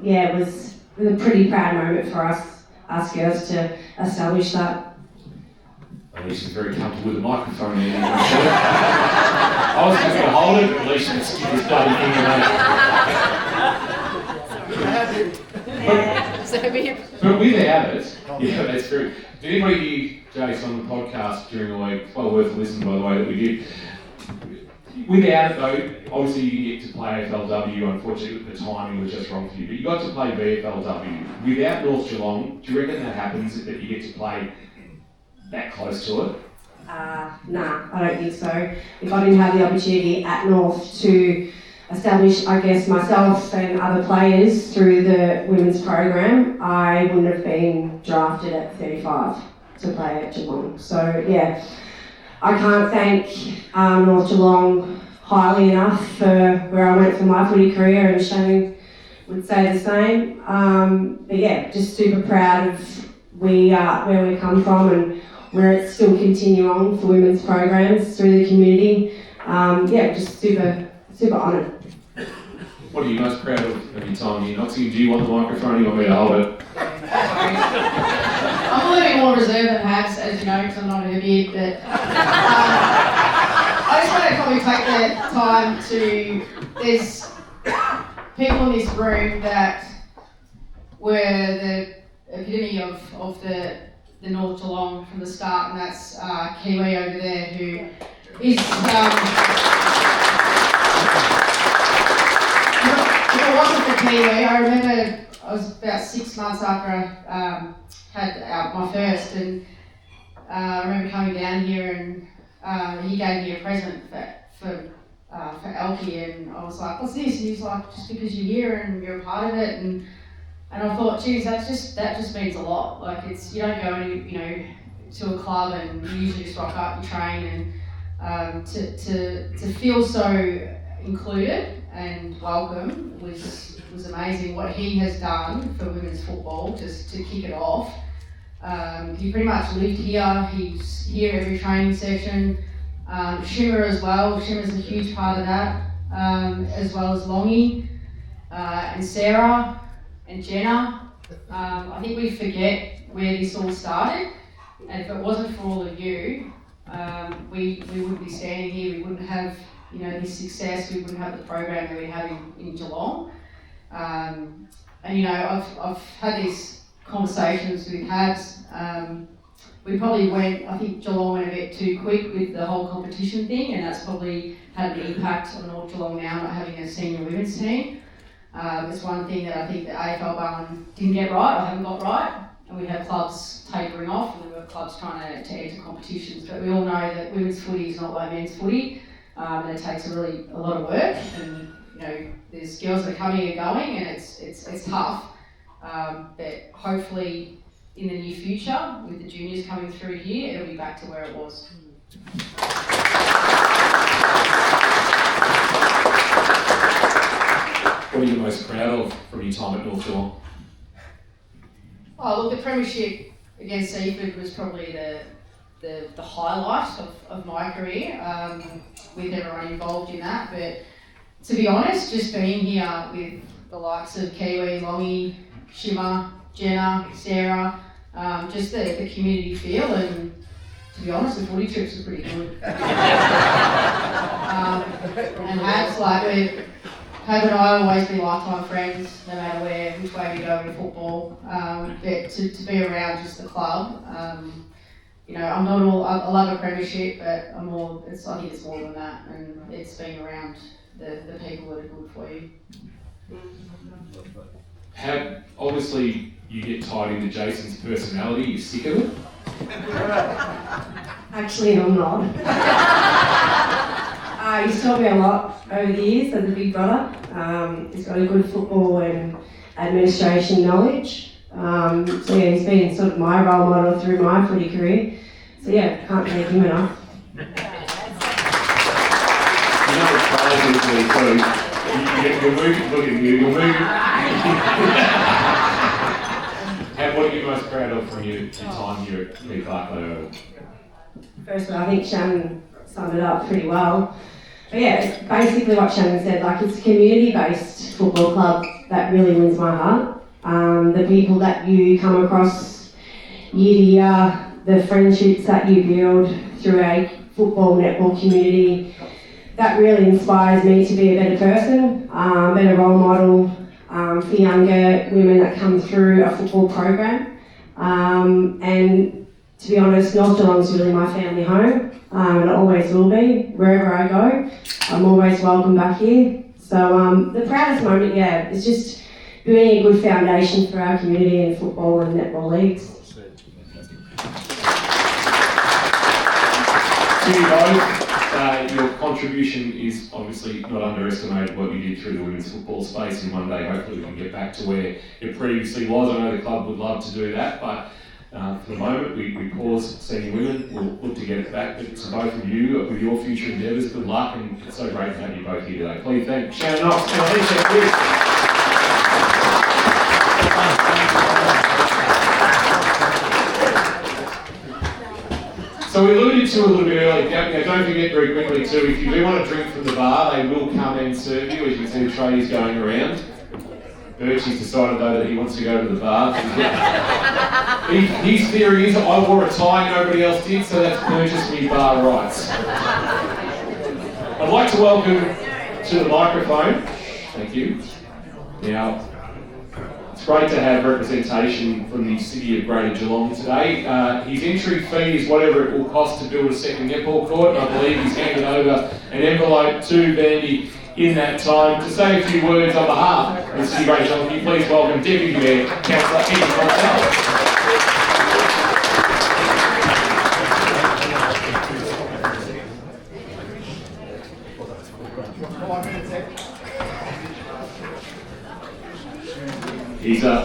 It was a pretty proud moment for us girls to establish that. Alicia's very comfortable with the microphone there. I was just going to hold it, but Alicia just give this bloody thing away. But without it, that's very... Did anybody Jason on the podcast during the week. It's well worth a listen, by the way, that we did. Without it though, obviously you didn't get to play FLW, unfortunately the timing was just wrong for you, but you got to play VFLW. Without North Geelong, do you reckon that happens, that you get to play that close to it? Nah, I don't think so. If I didn't have the opportunity at North to establish, I guess, myself and other players through the women's program, I wouldn't have been drafted at 35 to play at Geelong. So yeah, I can't thank North Geelong highly enough for where I went for my footy career, and Shannon would say the same. But yeah, just super proud of where we come from and where it's still continuing on for women's programs through the community. Yeah, just super honoured. What are you most proud of your time here, Noxie? Do you want the microphone or do you want me to hold it? I'm a little bit more reserved than Habs, as you know, because I'm not a beard, but I just want to probably take the time to, there's people in this room that were the epitome of the North Geelong from the start, and that's Kiwi over there, who is, if it wasn't for Kiwi, I remember I was about 6 months after I had my first, and I remember coming down here and he gave me a present for Elkie, and I was like, what's this? And he was like, just because you're here and you're a part of it, and I thought, geez, that just means a lot. Like, it's, you don't go to a club and you usually just rock up, you train, and to feel so included and welcome was amazing. What he has done for women's football, just to kick it off. He pretty much lived here. He's here every training session. Shimmer as well. Shimmer's a huge part of that, as well as Longy and Sarah and Jenna. I think we forget where this all started, and if it wasn't for all of you, we wouldn't be standing here. We wouldn't have this success. We wouldn't have the program that we have in Geelong. And I've had these conversations with Habs. We probably I think Geelong went a bit too quick with the whole competition thing, and that's probably had an impact on North Geelong now not having a senior women's team. It's one thing that I think the AFL Barn didn't get right, or haven't got right, and we have clubs tapering off, and we have clubs trying to enter competitions. But we all know that women's footy is not like men's footy, and it takes a lot of work, and there's girls that are coming and going, and it's tough. But hopefully in the near future, with the juniors coming through here, it'll be back to where it was. What are you most proud of from your time at North Geelong? Oh, look, the premiership against Seaford was probably the highlight of my career, with everyone involved in that. But to be honest, just being here with the likes of Kiwi, Longy, Shimmer, Jenna, Sarah, just the community feel, and to be honest, the footy trips are pretty good. And Habs, Hab and I will always be lifetime friends, no matter which way we go in football. But to be around just the club, I'm not all. I love a premiership, but I think it's more than that, and it's being around the people that are good for you. Obviously, you get tied into Jason's personality. You sick of it? Actually, I'm not. He's taught me a lot over the years as a big brother. He's got a good football and administration knowledge. So yeah, he's been sort of my role model through my footy career. So yeah, can't thank him enough. You're moving, look at you, you're moving. And what are you most proud of from your time here at Lee Clark? Firstly, I think Shannon summed it up pretty well. But yeah, it's basically what Shannon said, it's a community-based football club that really wins my heart. The people that you come across year to year, the friendships that you build through a football netball community, that really inspires me to be a better person, better role model for younger women that come through a football program. And to be honest, North Geelong's really my family home, and it always will be. Wherever I go, I'm always welcome back here. So the proudest moment, is just building a good foundation for our community in football and netball leagues. To you both, your contribution is obviously not underestimated what you did through the women's football space, and one day hopefully we can get back to where it previously was. I know the club would love to do that, but for the moment we pause senior women. We'll look to get it back, but to both of you, with your future endeavours, good luck, and it's so great to have you both here today. Please thank Shannon Knox and Alicia Chris. So we alluded to a little bit earlier, don't forget very quickly too, if you do want to drink from the bar, they will come and serve you. As you can see, the trays going around. Birchie's decided though that he wants to go to the bar. His theory is I wore a tie, nobody else did, so that's purchased me bar rights. I'd like to welcome to the microphone, thank you. Now, it's great to have representation from the City of Greater Geelong today. His entry fee is whatever it will cost to build a second netball court, and I believe he's handed over an envelope to Vandy in that time to say a few words on behalf of the City of Greater Geelong. Can you please welcome Deputy Mayor Councillor Eddie Martel.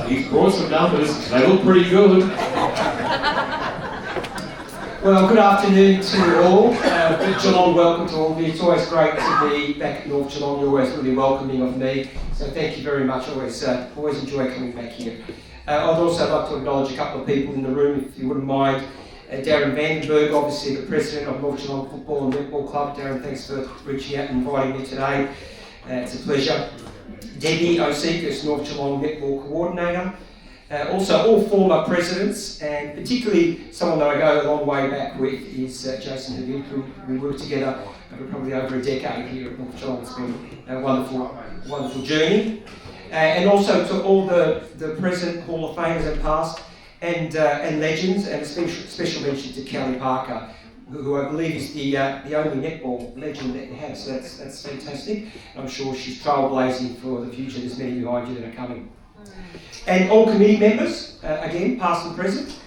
He's brought some numbers, they look pretty good. Well, good afternoon to you all. Geelong, welcome to all of you. It's always great to be back at North Geelong. You're always really welcoming of me, so thank you very much. Always enjoy coming back here. I'd also like to acknowledge a couple of people in the room, if you wouldn't mind. Darren Vandenberg, obviously the President of North Geelong Football and Netball Club. Darren, thanks for reaching out and inviting me today. It's a pleasure. Debbie Osekas, North Geelong Netball Coordinator. Also all former presidents, and particularly someone that I go a long way back with is Jason Havid, who we worked together over probably over a decade here at North Geelong. It's been a wonderful journey. And also to all the present Hall of Famers and past and legends, and a special mention to Kelly Parker, who I believe is the only netball legend that you have, so that's fantastic. I'm sure she's trailblazing for the future. There's many behind you that are coming. And all committee members, again, past and present,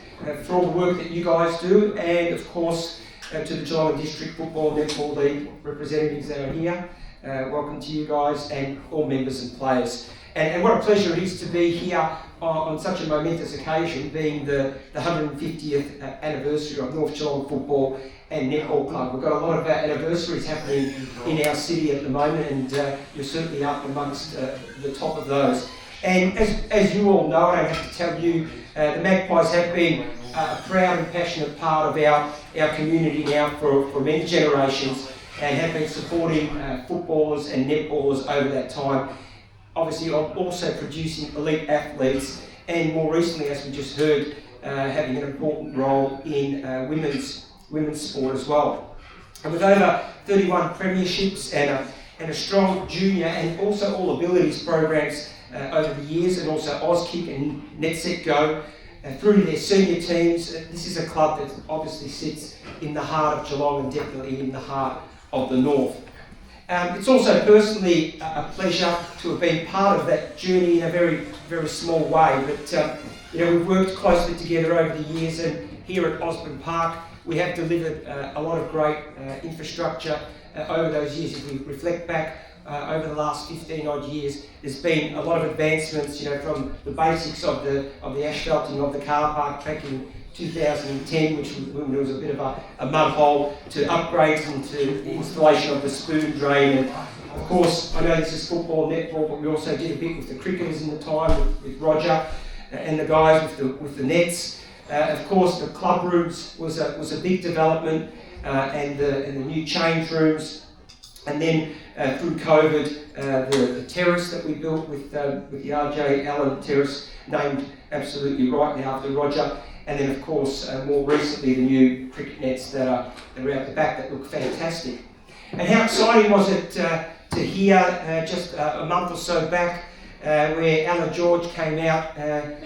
for all the work that you guys do, and of course to the Geelong District Football Netball League representatives that are here. Welcome to you guys and all members and players. And what a pleasure it is to be here on such a momentous occasion, being the 150th anniversary of North Geelong Football and Netball Club. We've got a lot of anniversaries happening in our city at the moment, and you're certainly up amongst the top of those. And as you all know, I don't have to tell you, the Magpies have been a proud and passionate part of our community now for many generations, and have been supporting footballers and netballers over that time. Obviously, also producing elite athletes, and more recently, as we just heard, having an important role in women's sport as well. And with over 31 premierships and a strong junior and also all abilities programs over the years, and also Auskick and Netset Go through their senior teams, this is a club that obviously sits in the heart of Geelong and definitely in the heart of the North. It's also personally a pleasure to have been part of that journey in a very, very small way. But we've worked closely together over the years, and here at Osborne Park, we have delivered a lot of great infrastructure over those years. If we reflect back over the last 15 odd years, there's been a lot of advancements. From the basics of the asphalting of the car park back in 2010, which was a bit of a mud hole, to upgrades and to the installation of the spoon drain. And of course, I know this is football, netball, but we also did a bit with the cricketers in the time, with Roger and the guys with the nets. Of course, the club rooms was a big development, and the new change rooms. And then through COVID, the terrace that we built with the R.J. Allen Terrace, named absolutely rightly after Roger. And then, of course, more recently, the new cricket nets that are out the back that look fantastic. And how exciting was it to hear just a month or so back where Alan George came out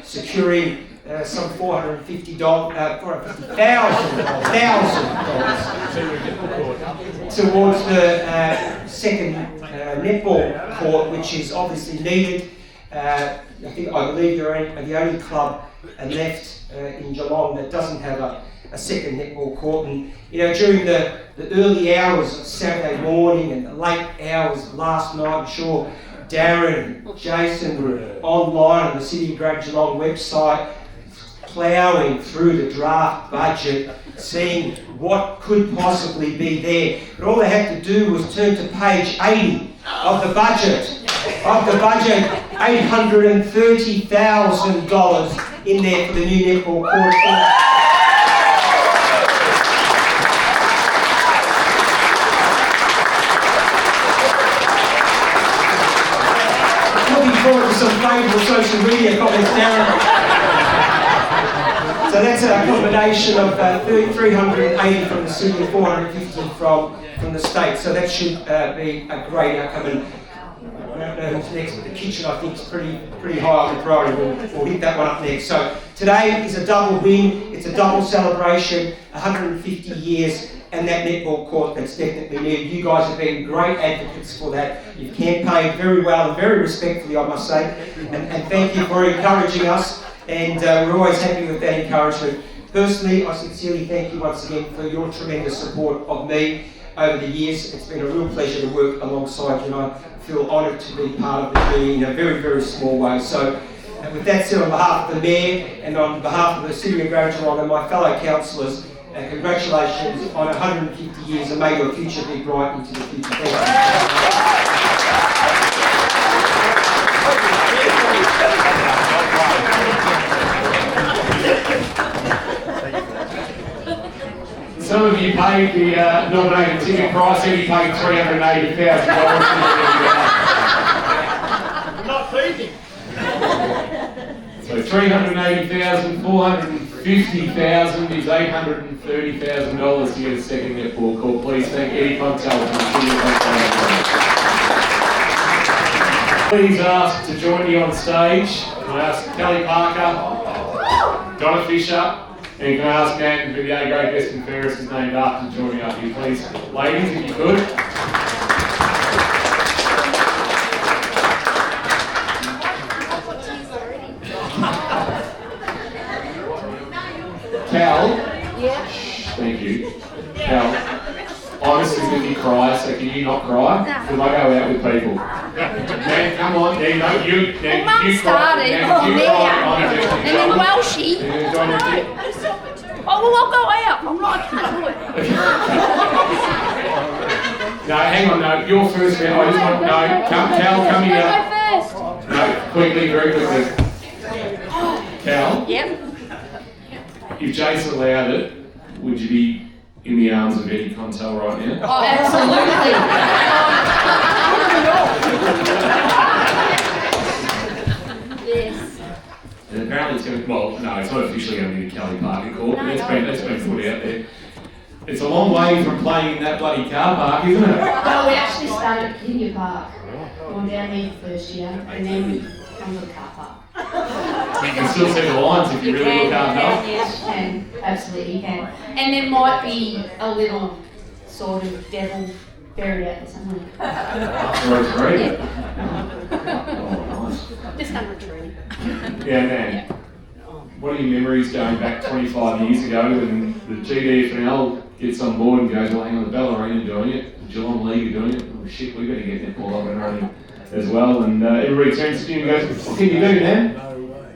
securing some $450,000 towards the second netball court, which is obviously needed. I believe you're the only club left in Geelong that doesn't have a second netball court. And during the early hours of Saturday morning and the late hours of last night, I'm sure Darren and Jason were online on the City of Great Geelong website, ploughing through the draft budget, seeing what could possibly be there. But all they had to do was turn to page 80 of the budget. $830,000 in there for the new netball court. Looking forward to some favourable social media comments, Darren. So that's a combination of 380 from the city and 450 from the state. So that should be a great outcome. And I don't know who's next, but the kitchen I think is pretty high on the priority. We'll hit that one up next. So today is a double win. It's a double celebration. 150 years. And that netball court that's definitely needed. You guys have been great advocates for that. You've campaigned very well and very respectfully, I must say. And thank you for encouraging us. And we're always happy with that encouragement. Personally, I sincerely thank you once again for your tremendous support of me over the years. It's been a real pleasure to work alongside you, and I feel honoured to be part of the journey in a very, very small way. So, with that said, on behalf of the Mayor and on behalf of the City of Great Geelong and my fellow councillors, congratulations on 150 years, and may your future be bright into the future. Thank you. Some of you paid the nominated ticket price, and you paid $380,000. I'm not feeding. So $380,000, $450,000 is $830,000 to get a second netball court. Please thank Eddie Pontel from the City of Pontel. Please ask to join me on stage. I ask Kelly Parker, Donna Fisher, and can I ask Dan, who the A-grade best and fairest is named after, to join me up here, please. Ladies, if you could. Cal. Yeah. Thank you. Cal. Honestly, if you cry, so can you not cry? Because I go out with people. Man, come on, you know, you started. And then Welshie. Oh, well, I'll go out. I'm not, I can't do it. No, hang on, no, you're first. I just want, no, Cal, come here. I'll go first. No, quickly, very quickly. Cal? Yep. If Jason allowed it, would you be in the arms of Eddie Contel right now? Oh, absolutely. Yes. And apparently it's going to, well, no, it's not officially going to be the Kelly Parker court, but that's been put out there. It's a long way from playing in that bloody car park, isn't it? Well, we actually started at Kidia Park. Gone down there the first year, and then we come to the car park. You can still see the lines if you really look hard enough. Yes, you can. Absolutely, you can. And there might be a little sort of devil buried out there somewhere. Or a tree. Yeah. Oh, nice. Just under a tree. Yeah, man. What are your memories going back 25 years ago when the GDFNL gets on board and goes, well, hang on, the Ballerina doing it, the Geelong League are doing it, oh shit, we better get netball up and running as well. And everybody turns to you and goes, what can you do, man?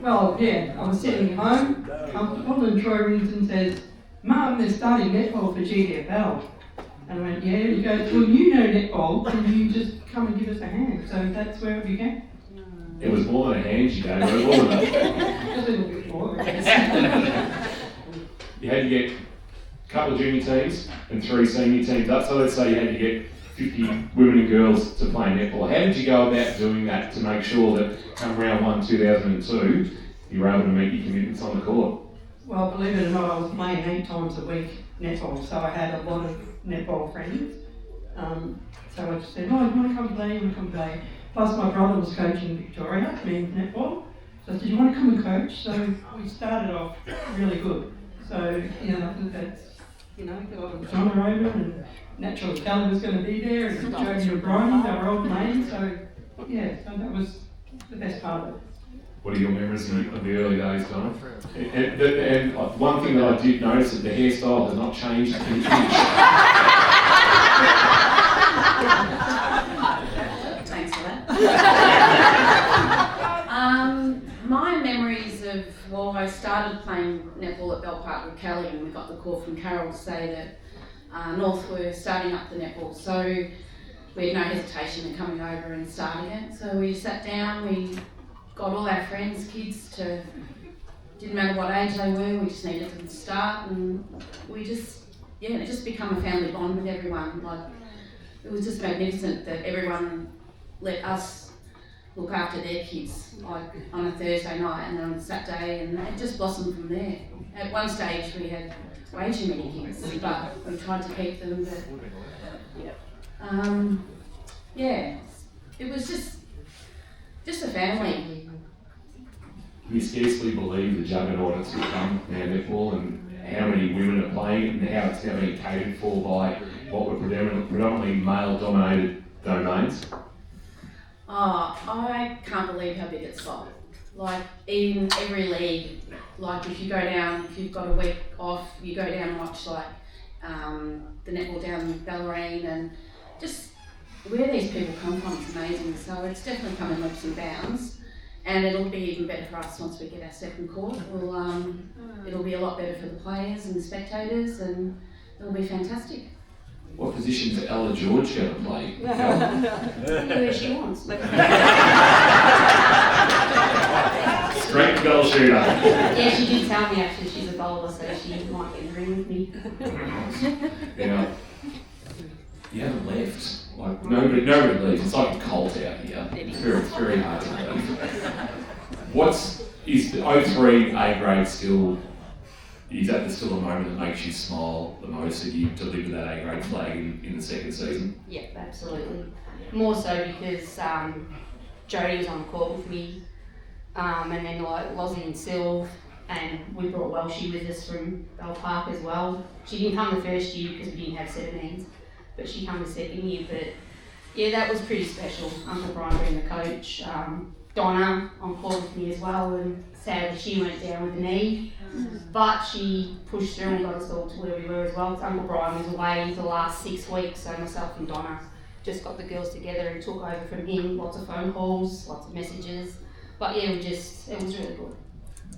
Well, yeah, I was sitting at home, comfortable, and Troy Rington says, Mum, they're starting netball for GDFL. And I went, yeah. He goes, well, you know netball, can you just come and give us a hand? So that's where it began. It was more than a hand you gave, wasn't it? A little bit more. You had to get a couple of junior teams and 3 senior teams up. So let's say you had to get 50 women and girls to play netball. How did you go about doing that to make sure that come round 1, 2002, you were able to meet your commitments on the court? Well, believe it or not, I was playing 8 times a week netball, so I had a lot of netball friends. So I just said, oh, you want to come play? You want to come play? Plus my brother was coaching Victoria, being netball. So I said, do you want to come and coach? So we started off really good. So, you know, I think that's, you know, John Roman and naturally Kelly was going to be there, and Jodie and Brian, our old mates. So, yeah, so that was the best part of it. What are your memories of the early days, Donna? And one thing that I did notice is the hairstyle has not changed an inch. Thanks for that. My memories of, well, I started playing netball at Bell Park with Kelly, and we got the call from Carol to say that North were starting up the netball. So we had no hesitation in coming over and starting it. So we sat down, we got all our friends, kids, to, didn't matter what age they were, we just needed them to start, and we just, yeah, it just become a family bond with everyone. Like, it was just magnificent that everyone let us look after their kids, like on a Thursday night and then on a Saturday, and it just blossomed from there. At one stage we had way too many kids, but we tried to keep them, but yeah, it was just a family. You scarcely believe the juggernaut it's become now netball, and how many women are playing it, and how it's now being catered for by what were predominantly male-dominated domains. Oh, I can't believe how big it's got. Like, in every league, like if you go down, if you've got a week off, you go down and watch like the netball down in Bellarine, and just where these people come from is amazing. So it's definitely come in leaps and bounds. And it'll be even better for us once we get our second court. It'll be a lot better for the players and the spectators, and it'll be fantastic. What position's Ella George going to play? Where she wants. Straight goal shooter. Yeah, she did tell me actually she's a bowler, so she might get in the ring with me. Yeah. You haven't left. Like nobody leaves. It's like a cult out here. It's very hard to leave. Is the 03 A grade still? Is that still a moment that makes you smile the most, that you deliver that A grade flag in the second season? Yeah, absolutely. More so because Jodie was on court with me, and then like Lozzie and Sylv, and we brought Welshie with us from Bell Park as well. She didn't come the first year because we didn't have 17s, but she came the second year. But yeah, that was pretty special. Uncle Brian being the coach, Donna on court with me as well, and sadly she went down with a knee, but she pushed through and got us all to where we were as well. Uncle Brian was away the last 6 weeks, so myself and Donna just got the girls together and took over from him. Lots of phone calls, lots of messages, but yeah, it was really good.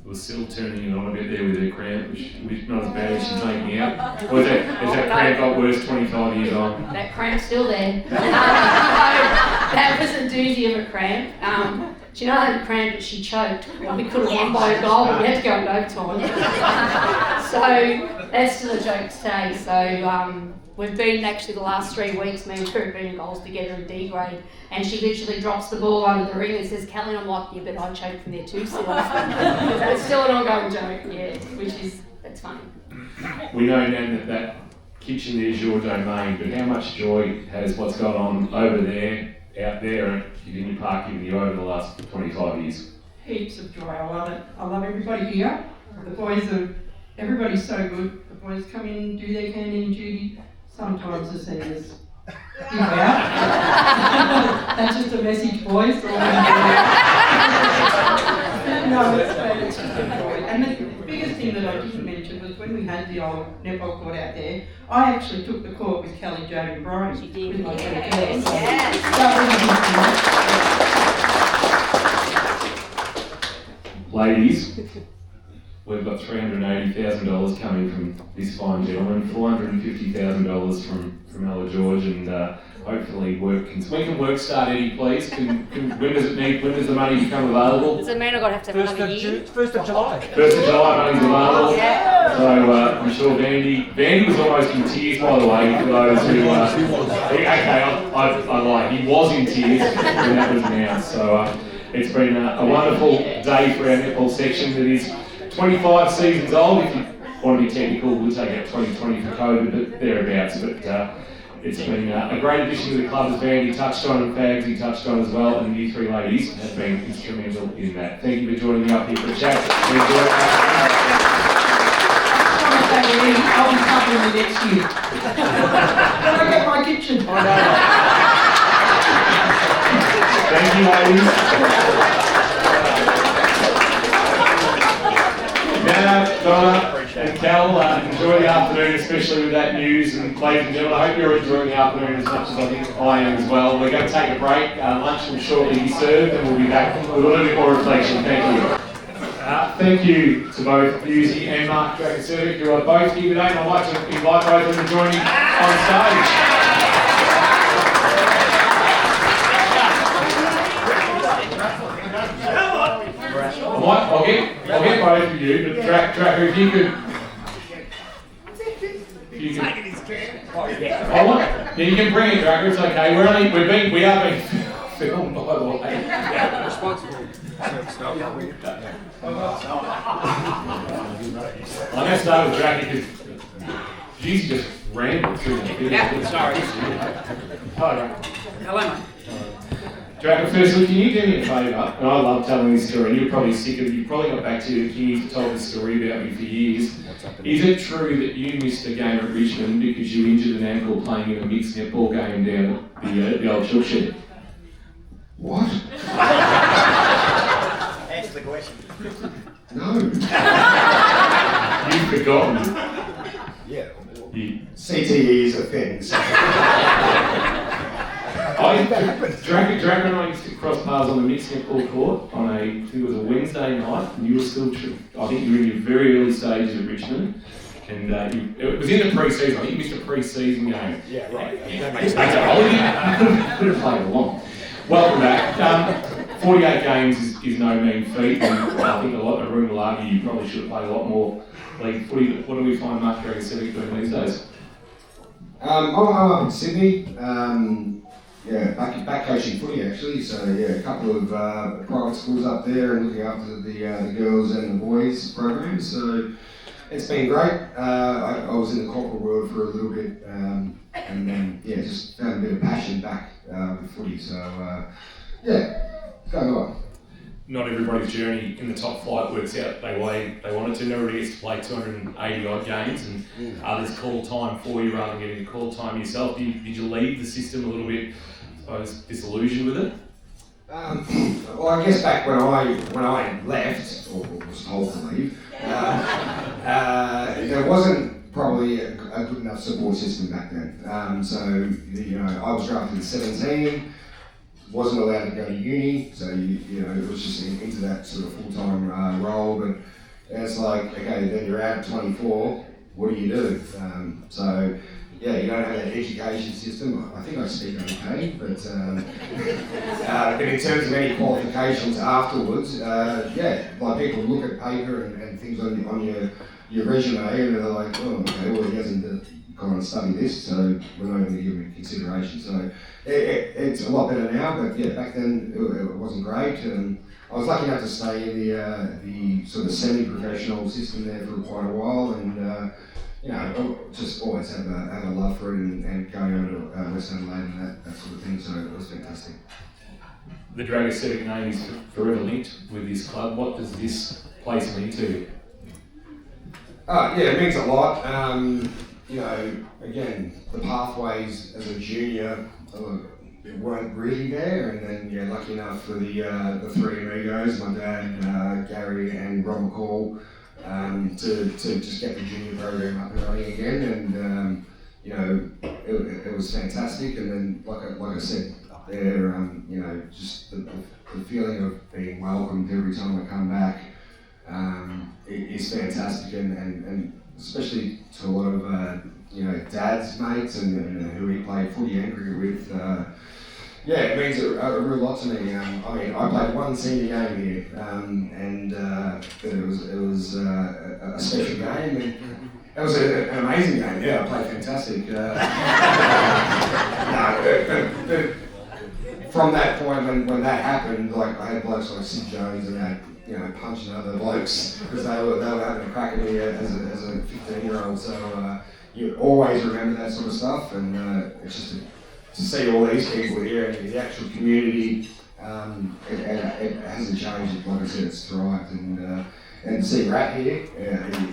It was still turning it on a bit there with her cramp, which not as bad as she's making out. Or has that cramp got worse 25 years on? That cramp's still there. That was a doozy of a cramp. She not had a cramp, but she choked. We could have won by a goal, but we had to go into overtime. So that's still a joke today. So we've been actually the last 3 weeks, me and her have been in goals together in D grade, and she literally drops the ball under the ring and says, "Kelly, I'm like you, but I choked from there too." So it's still an ongoing joke, yeah, that's funny. We know now that kitchen is your domain, but how much joy has what's gone on over there, out there at Virginia Park given you over the last 25 years? Heaps of joy. I love it. I love everybody here. The boys everybody's so good. The boys come in, do their canning duty. Sometimes the seniors give out. That's just a message, boys. No, it's just a joy. And the biggest thing that I didn't mention was when we had the old netball court out there, I actually took the court with Kelly, Jodie and Brian. She did. With my two Yes, girls. So yes. that was Ladies, we've got $380,000 coming from this fine gentleman, $450,000 from Ella George, and hopefully when can work start, Eddie, please? When does the money become available? Does it mean I've got to have another year? 1st of July. 1st of July, money's available. Yeah. So I'm sure Vandy was almost in tears, by the way, for those who, I lie, he was in tears when that was announced. So it's been a wonderful day for our netball section that is 25 seasons old. If you want to be technical, we'll take out 2020 for COVID, but thereabouts. But it's been a great addition to the club, as Vandy touched on, and Fags he touched on as well, and the U3 ladies have been instrumental in that. Thank you for joining me up here for a chat. I'll be covering the next year. Can I get my kitchen? Thank you, ladies. Now, Donna and Cal, enjoy the afternoon, especially with that news. And ladies and gentlemen, I hope you're enjoying the afternoon as much as I think I am as well. We're going to take a break. Lunch will shortly be served, and we'll be back with a little bit more reflection. Thank you. Thank you to both Yuzi and Mark Dragosevic, who are both here today, and I'd like to invite both of them to join me on stage. I'll get both of you, but Draco, if you could. Yeah, you can bring it, Draco. It's okay. We are being filmed, by the way. Responsible. I'm going to start with Draco because she's just rambled through the video. Yeah, sorry. Hello, Draco. Hello, mate. Draco, firstly, can you do me a favour? And I love telling this story, and you're probably sick of it. You've probably got back to your kids and told this story about me for years. Is it true that you missed a game at Richmond because you injured an ankle playing in a mixed netball game down at the old chook shed? What? Answer the question. No. You've forgotten. Yeah. CTE is a thing. So. Draco and I used to cross paths on the mixed netball court on I think it was a Wednesday night, and you were still, I think you were in your very early stages at Richmond, and it was in the pre-season. I think you missed a pre-season game. Yeah, right. That makes sense. You could have played along. Welcome back. 48 games is no mean feat, and I think a room will argue you probably should have played a lot more league footy. But what do we find Mark Dragosevic doing these days? I'm up in Sydney. Back coaching footy actually. So yeah, a couple of private schools up there and looking after the girls and the boys programs. So it's been great. I was in the corporate world for a little bit, and then just found a bit of passion back with footy. So going on. Not everybody's journey in the top flight works out the way they wanted to. Nobody gets to play 280 odd games, and others call time for you rather than getting to call time yourself. Did you leave the system a little bit, I suppose, disillusioned with it? Well, I guess back when I left, or was told to leave, there wasn't probably a good enough support system back then. I was drafted at 17. Wasn't allowed to go to uni, so it was just into that sort of full-time role. But it's like, okay, then you're out at 24. What do? You don't have that education system. I think I speak okay, but in terms of any qualifications afterwards, people look at paper and things on your resume, and they're like, oh, okay, well, he hasn't gone and studied this, so we're not going to give him consideration. So it's a lot better now, but back then it wasn't great. I was lucky enough to stay in the sort of semi-professional system there for quite a while, and just always have a love for it, and going over to West Adelaide and that sort of thing. So it was fantastic. The Dragosevic name is forever linked with this club. What does this place mean to you? It means a lot. Again, the pathways as a junior weren't really there, and then lucky enough for the three amigos, my dad, Gary, and Rob McCall, to just get the junior program up and running again, and it was fantastic. And then, like I said there, just the feeling of being welcomed every time I come back is fantastic, and especially to a lot of dad's mates and who he played footy and cricket with. It means a real lot to me. I played one senior game here, and it was a special game, and it was an amazing game. Yeah, I played fantastic. From that point when that happened, I had blokes like Sid Jones and that. Punching other blokes because they were having a crack at me as a 15-year-old. So you always remember that sort of stuff, and it's just to see all these people here and the actual community. It hasn't changed. Like I said, it's thrived, and to see Rat here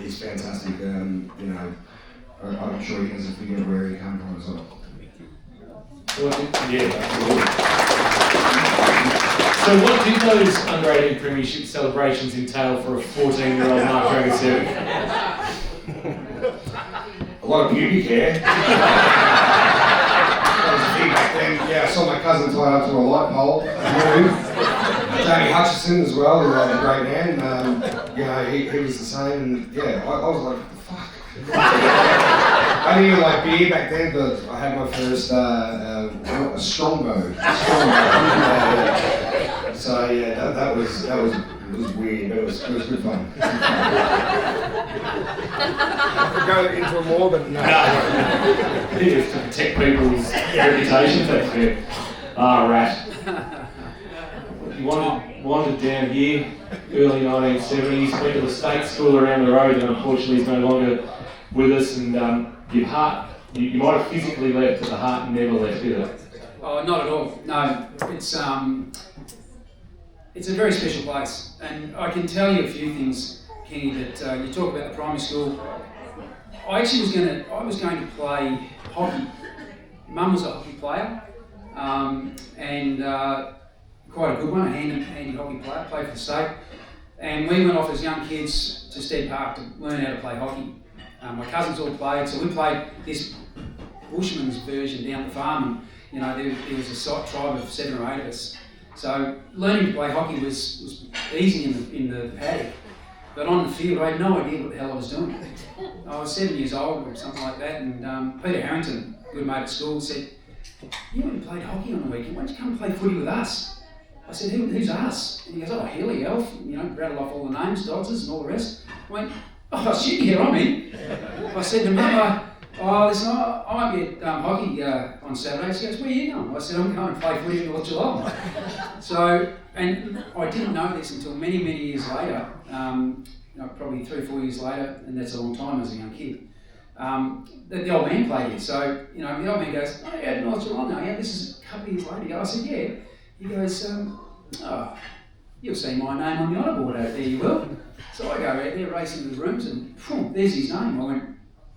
is fantastic. I'm sure he doesn't forget where he came from as well. So what did those under-18 premiership celebrations entail for a 14-year-old Mark Dragosevich? A lot of pubic hair. Back then, yeah, I saw my cousin tied up to a light pole. Jamie Hutchison as well, a great man. He was the same, and yeah, I was like, what the fuck? I didn't even like beer back then, but I had my first a strongbow. So yeah, that was weird, but it was good fun. Go into more than No. Just to protect people's reputations, that's fair. Rat. You wandered down here, early 1970s, went to the state school around the road, and unfortunately is no longer with us, and your heart, you might have physically left, but the heart never left, did it? Oh, not at all. No, it's a very special place, and I can tell you a few things, Kenny, that you talk about the primary school. I actually was going to play hockey. Mum was a hockey player, and quite a good one, a handy hockey player, played for the state. And we went off as young kids to Stead Park to learn how to play hockey. My cousins all played, so we played this bushman's version down the farm, and there was a tribe of 7 or 8 of us. So learning to play hockey was easy in the paddock, but on the field I had no idea what the hell I was doing. I was 7 years old or something like that, and Peter Harrington, good mate at school, said, "You went and played hockey on the weekend, why don't you come and play footy with us?" I said, who's us? And he goes, "Oh, Healy, Elf," rattle off all the names, Dodgers and all the rest. I went, "Oh shit, yeah, I'm in." I said to Mum, listen, I might be at hockey on Saturday. She goes, "Where are you going?" I said, "I'm going to play footy in North Geelong." So, and I didn't know this until many, many years later, probably 3 or 4 years later, and that's a long time as a young kid, that the old man played here. So, the old man goes, "Oh yeah, North Geelong now, yeah, this is a couple of years later." I said, "Yeah." He goes, "You'll see my name on the honour board out there, you will." So I go out there, racing to the rooms, and there's his name. I went,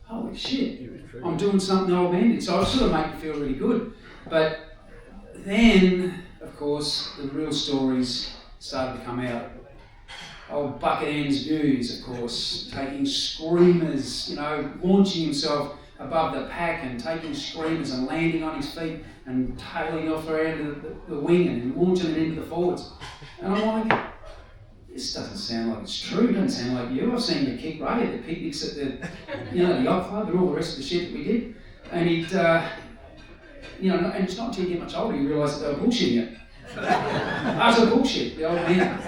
"Holy shit, I'm doing something the old man did." So I sort of made me feel really good. But then, of course, the real stories started to come out. Old Bucket Ends News, of course, taking screamers, launching himself above the pack and taking screamers and landing on his feet and tailing off around the wing and launching it into the forwards. And I'm like, this doesn't sound like it's true, it doesn't sound like you. I've seen you kick Ray at the picnics at the yacht club and all the rest of the shit that we did. And he'd, and it's not until you get much older you realise that they were bullshitting it. Utter bullshit, the old man.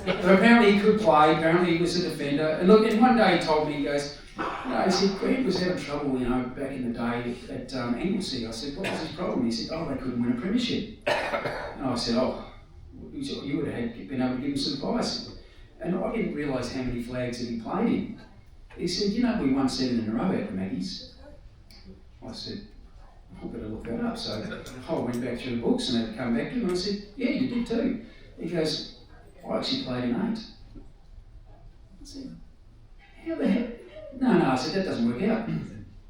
But apparently he could play, apparently he was a defender. And look, and one day he told me, he goes, he said, Grant was having trouble, back in the day at Anglesey. I said, "What was his problem?" He said, "Oh, they couldn't win a premiership." And I said, "Oh, you would have been able to give him some advice." And I didn't realise how many flags that he played in. He said, "We won 7 in a row at the Maggies." I said, "I better look that up." So I went back through the books and I come back to him and I said, "Yeah, you did too." He goes, "I actually played in 8. I said, "How the heck?" No, I said, "That doesn't work out.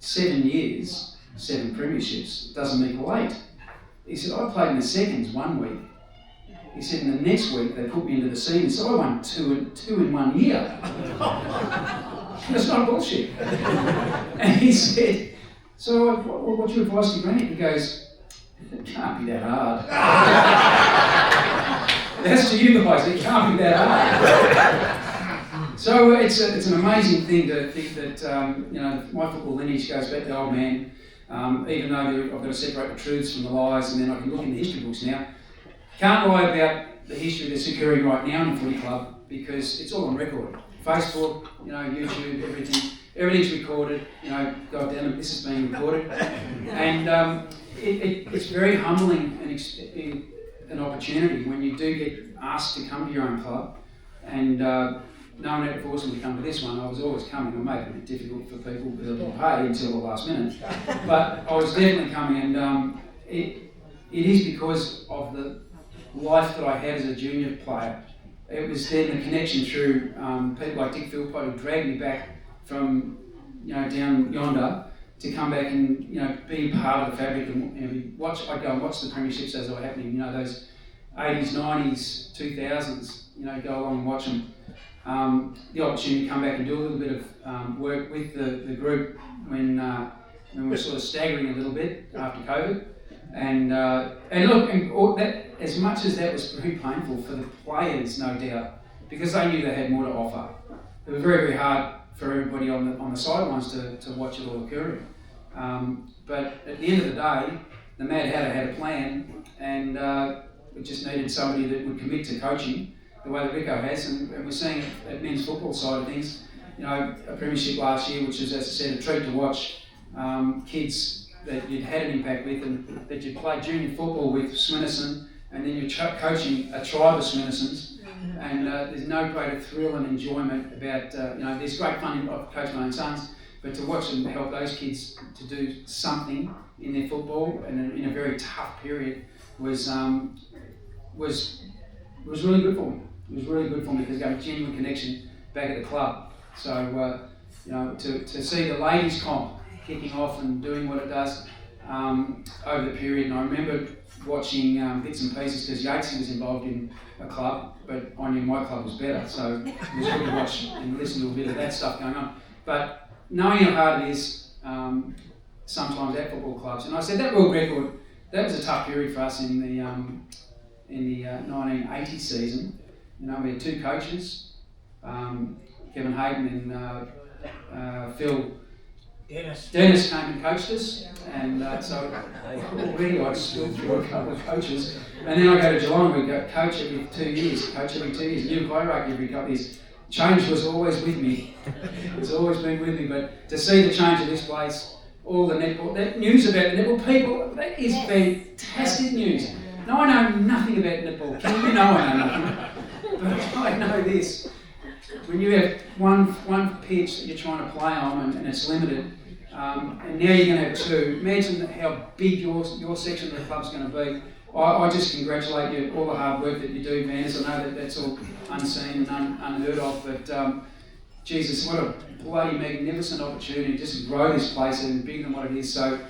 7 years, 7 premierships, doesn't equal 8. He said, "I played in the seconds 1 week." He said, "In the next week they put me into the seniors, so I won 2 in 1 year." That's not bullshit. And he said, "So what's your advice to Grant?" He goes, "It can't be that hard." That's to you guys, it can't be that hard. So it's an amazing thing to think that my football lineage goes back to the old man, even though I've got to separate the truths from the lies, and then I can look in the history books now. Can't lie about the history that's occurring right now in the footy club because it's all on record. Facebook, YouTube, everything's recorded. God damn it, this is being recorded, and it's very humbling and an opportunity when you do get asked to come to your own club, and no one ever forced me to come to this one. I was always coming. I made it a bit difficult for people because I didn't pay until the last minute. But I was definitely coming, and it is because of the life that I had as a junior player. It was then the connection through people like Dick Philpott who dragged me back from down yonder to come back and be part of the fabric and I'd go and watch the premierships as they were happening. Those 80s, 90s, 2000s. Go along and watch them. The opportunity to come back and do a little bit of work with the group when we were sort of staggering a little bit after COVID. And look, that, as much as that was very painful for the players, no doubt, because they knew they had more to offer. It was very, very hard for everybody on the sidelines to watch it all occurring. But at the end of the day, the Mad Hatter had a plan, and we just needed somebody that would commit to coaching the way that Rico has, and we're seeing it at men's football side of things. A premiership last year, which is, as I said, a treat to watch. Kids that you'd had an impact with, and that you played junior football with Swinnerson, and then you're coaching a tribe of Swinnersons, and there's no greater thrill and enjoyment about, there's great fun in coaching my own sons, but to watch them help those kids to do something in their football and in a very tough period was really good for me. It was really good for me because I got a genuine connection back at the club. So, to see the ladies comp kicking off and doing what it does over the period, and I remember watching bits and pieces because Yatesy was involved in a club, but I knew my club was better, so it was good to watch and listen to a bit of that stuff going on. But knowing how hard it is sometimes at football clubs, and I said that world record, that was a tough period for us in the 1980 season. We had two coaches, Kevin Hayden and Phil. Dennis came and coached us, and so already I'd still through a couple of coaches. And then I go to Geelong, we go coach every 2 years, new hierarchy every couple of years. Change was always with me. It's always been with me, but to see the change of this place, all the netball, that news about the netball people, that is fantastic news. Now I know nothing about netball. You know I know nothing. But I know this. When you have one pitch that you're trying to play on and it's limited, and now you're going to have two, imagine how big your section of the club's going to be. I just congratulate you, all the hard work that you do, Vans. I know that that's all unseen and unheard of, but Jesus, what a bloody magnificent opportunity just to grow this place and bigger than what it is. So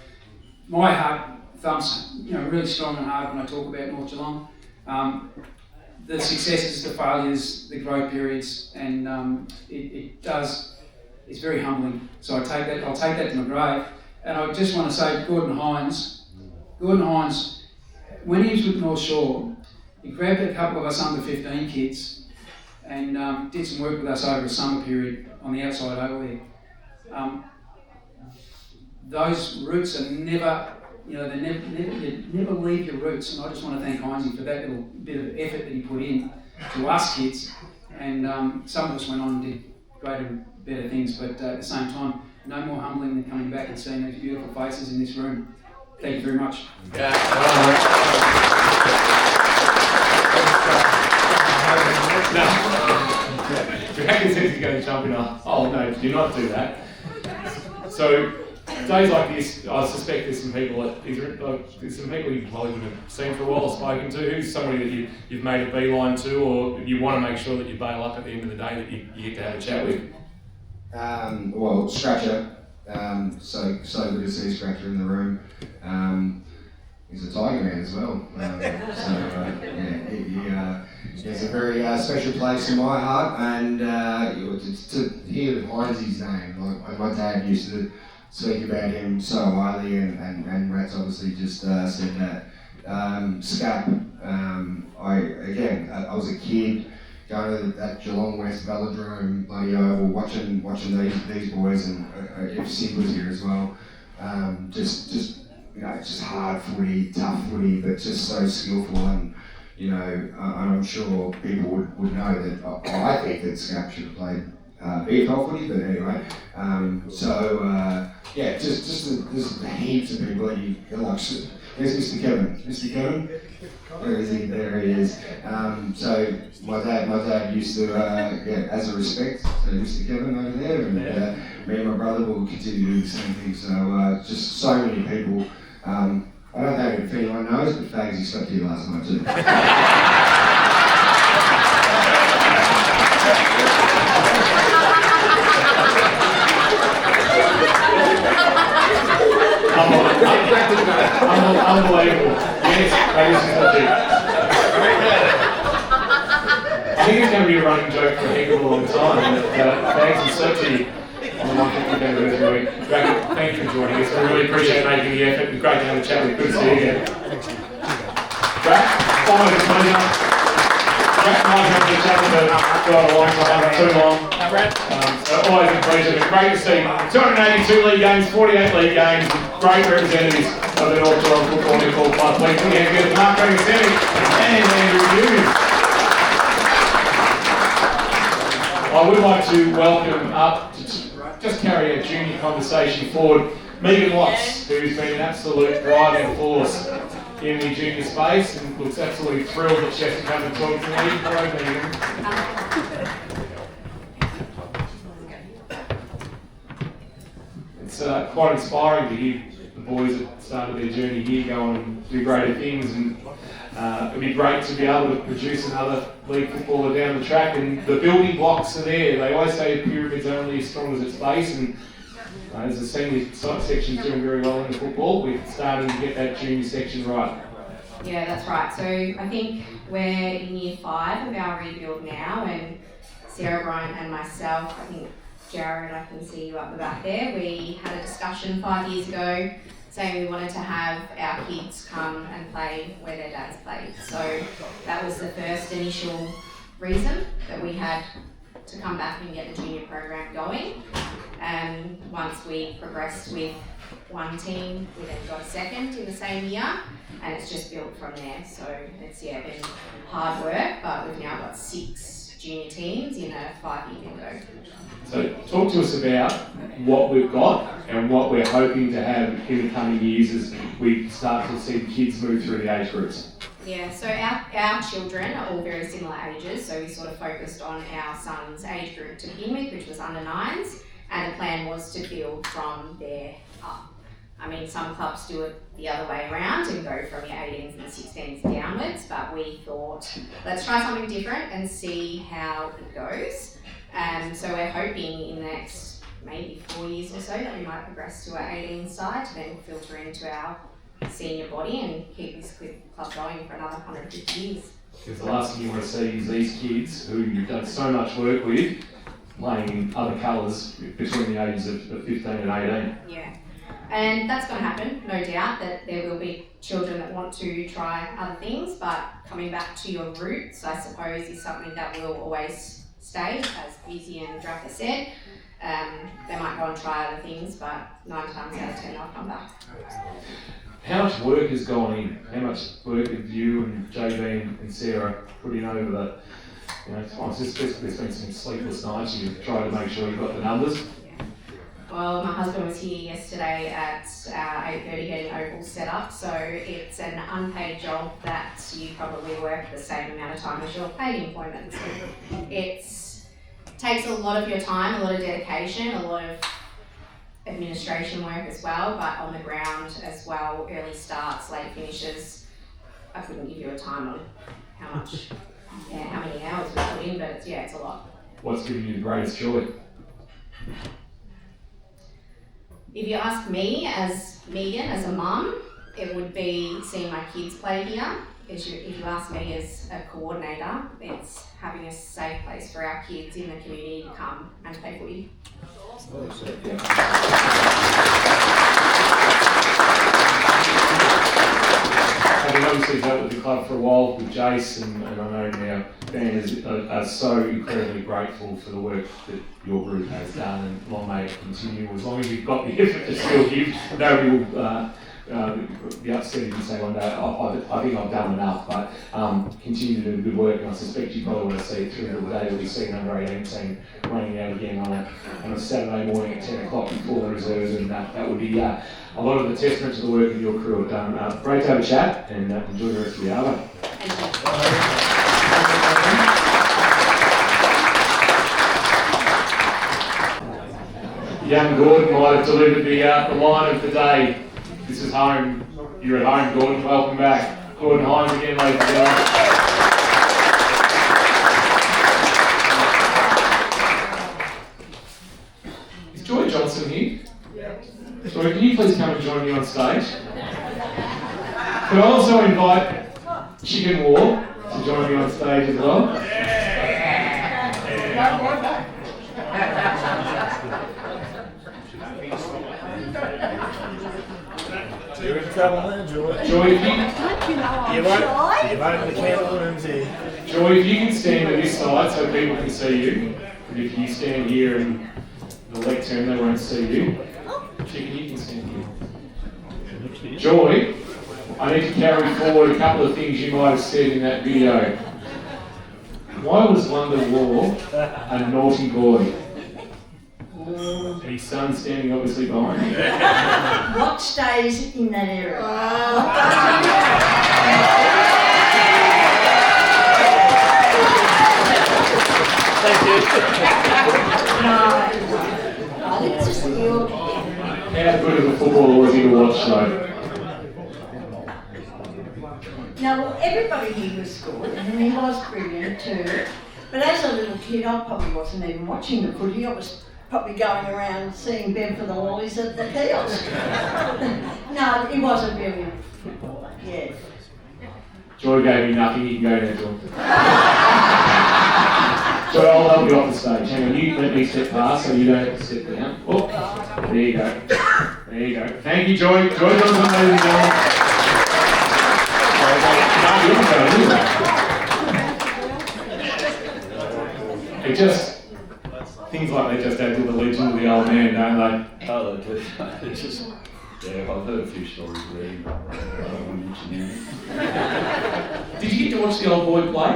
my heart thumps really strong and hard when I talk about North Geelong. The successes, the failures, the growth periods, and it's very humbling. So I'll take that to my grave. And I just want to say, Gordon Hines, when he was with North Shore, he grabbed a couple of us under 15 kids and did some work with us over a summer period on the outside over there. Those roots are never, you never leave your roots, and I just want to thank Heinzie for that little bit of effort that he put in to us kids. And some of us went on and did greater and better things, but at the same time, no more humbling than coming back and seeing these beautiful faces in this room. Thank you very much. Now, Dragon says he's going to jump in. Oh no, do not do that. So days like this, I suspect there's some people you've probably would have seen for a while or spoken to. Who's somebody that you've made a beeline to, or you want to make sure that you bail up at the end of the day that you get to have a chat with? Well, Scratcher. So good to see Scratcher in the room. He's a Tiger man as well. He has a very special place in my heart, and to hear Heinzie's name, like my dad used to speak about him so highly, and Rat's obviously just said that. Scap, I was a kid going to that Geelong West Velodrome bloody oval, watching these boys, and if Sid was here as well, just hard footy, tough footy, but just so skillful, and I'm sure people would know that I think that Scap should have played VFL footy, but anyway. Yeah, just heaps of people that you're like, where's Mr. Kevin? Mr. Kevin? Where is he? There he is. So my dad used to, as a respect, so Mr. Kevin over there, and me and my brother will continue to do the same thing. So just so many people. I don't know if anyone knows, but Fagsy slept here last night too. Unbelievable. Yes, I think it's going to be a running joke for a heck of a long time. Bags and slept here on the 150th anniversary week. Thank you for joining us. We really appreciate making the effort. It's great to have a chat with you. Good to see you again. Great. Always a pleasure. Great to have a chat with God a long time, too long. So always a pleasure. But great to see 282 league games, 48 league games, great representatives of the North Geelong Football Netball Club. Please put your hands together. Mark Rangasemi and Andrew Hughes. I would like to welcome up to just carry a junior conversation forward Megan Watts, who's been an absolute driving force in the junior space and looks absolutely thrilled that she has to come and talk to me. Hello, Megan. It's quite inspiring to hear the boys that started their journey here go on and do greater things, and it'd be great to be able to produce another league footballer down the track, and the building blocks are there. They always say the pyramid's only as strong as its base, and as the senior section's doing very well in the football, we're starting to get that junior section right. Yeah, that's right. So I think we're in year 5 of our rebuild now, and Sarah, Brian and myself, I think Jared, I can see you up the back there, we had a discussion 5 years ago saying we wanted to have our kids come and play where their dads played. So that was the first initial reason that we had to come back and get the junior program going. And once we progressed with one team, we then got a second in the same year, and it's just built from there. So it's been hard work, but we've now got 6 junior teams in a 5-year window. So talk to us about what we've got and what we're hoping to have in the coming years as we start to see kids move through the age groups. Yeah, so our children are all very similar ages, so we sort of focused on our son's age group to begin with, which was under 9s, and the plan was to build from there up. I mean, some clubs do it the other way around and go from your 18s and 16s downwards, but we thought, let's try something different and see how it goes. So we're hoping in the next maybe 4 years or so that we might progress to our 18 side to then filter into our senior body and keep this club going for another 150 years. Because the last thing you want to see is these kids who you've done so much work with playing in other colours between the ages of 15 and 18. Yeah, and that's going to happen, no doubt, that there will be children that want to try other things, but coming back to your roots, I suppose, is something that will always stay, as Easy and Dracker said. They might go and try other things, but 9 times out of 10 they'll come back. How much work has gone in? How much work have you and JB and Sarah put in over the, there's been some sleepless nights. You've tried to make sure you've got the numbers. Well, my husband was here yesterday at 8:30 getting ovals set up, so it's an unpaid job that you probably work the same amount of time as your paid employment. So it takes a lot of your time, a lot of dedication, a lot of administration work as well, but on the ground as well, early starts, late finishes. I couldn't give you a time on how many hours we put in, but it's a lot. What's given you the greatest joy? If you ask me as Megan, as a mum, it would be seeing my kids play here. If you ask me as a coordinator, it's having a safe place for our kids in the community to come and play footy. Having obviously dealt with the club for a while with Jace, and I know now fans are so incredibly grateful for the work that your group has done, and long may it continue. As long as you've got the effort to still give, nobody will be upset if you say one day, I think I've done enough, but continue to do good work, and I suspect you probably want to see it through the day. We'll be seeing under 18 team running out again on a Saturday morning at 10 o'clock before the reserves, and that would be a lot of the testament to the work that your crew have done. Great to have a chat, and enjoy the rest of the hour. Young Gordon might have delivered the line of the day. This is home. You're at home, Gordon. Welcome back. Gordon Hines again, ladies and gentlemen. Is Joy Johnson here? Joy, can you please come and join me on stage? Can I also invite Chicken War to join me on stage as well? You're in trouble now, Joy. Joy, if you won't the candle rooms here. Joy, if you can stand to this side so people can see you, but if you stand here in the lectern, they won't see you. Chicken, you can stand here. Joy, I need to carry forward a couple of things you might have said in that video. Why was London Law a naughty boy? His son standing obviously behind him. What stays in that area? Thank you. No, I think it's just you. How good of a footballer was he to watch though? Now, everybody here was good, and he was brilliant too. But as a little kid, I probably wasn't even watching the footy. I was probably going around seeing Ben for the lollies at the kiosk. No, he was a brilliant footballer, yeah. Joy gave me nothing, you can go now, Joy. Joy, I'll help you off the stage. Hang on, you let me step past so you don't have to step down. Oh, there you go. There you go. Thank you, Joy. Joy Johnson, ladies and gentlemen. It just, things like that just add to the legend of the old man, don't they? Oh, they do. It's just, yeah, I've heard a few stories there. I don't want to mention them. Did you get to watch the old boy play?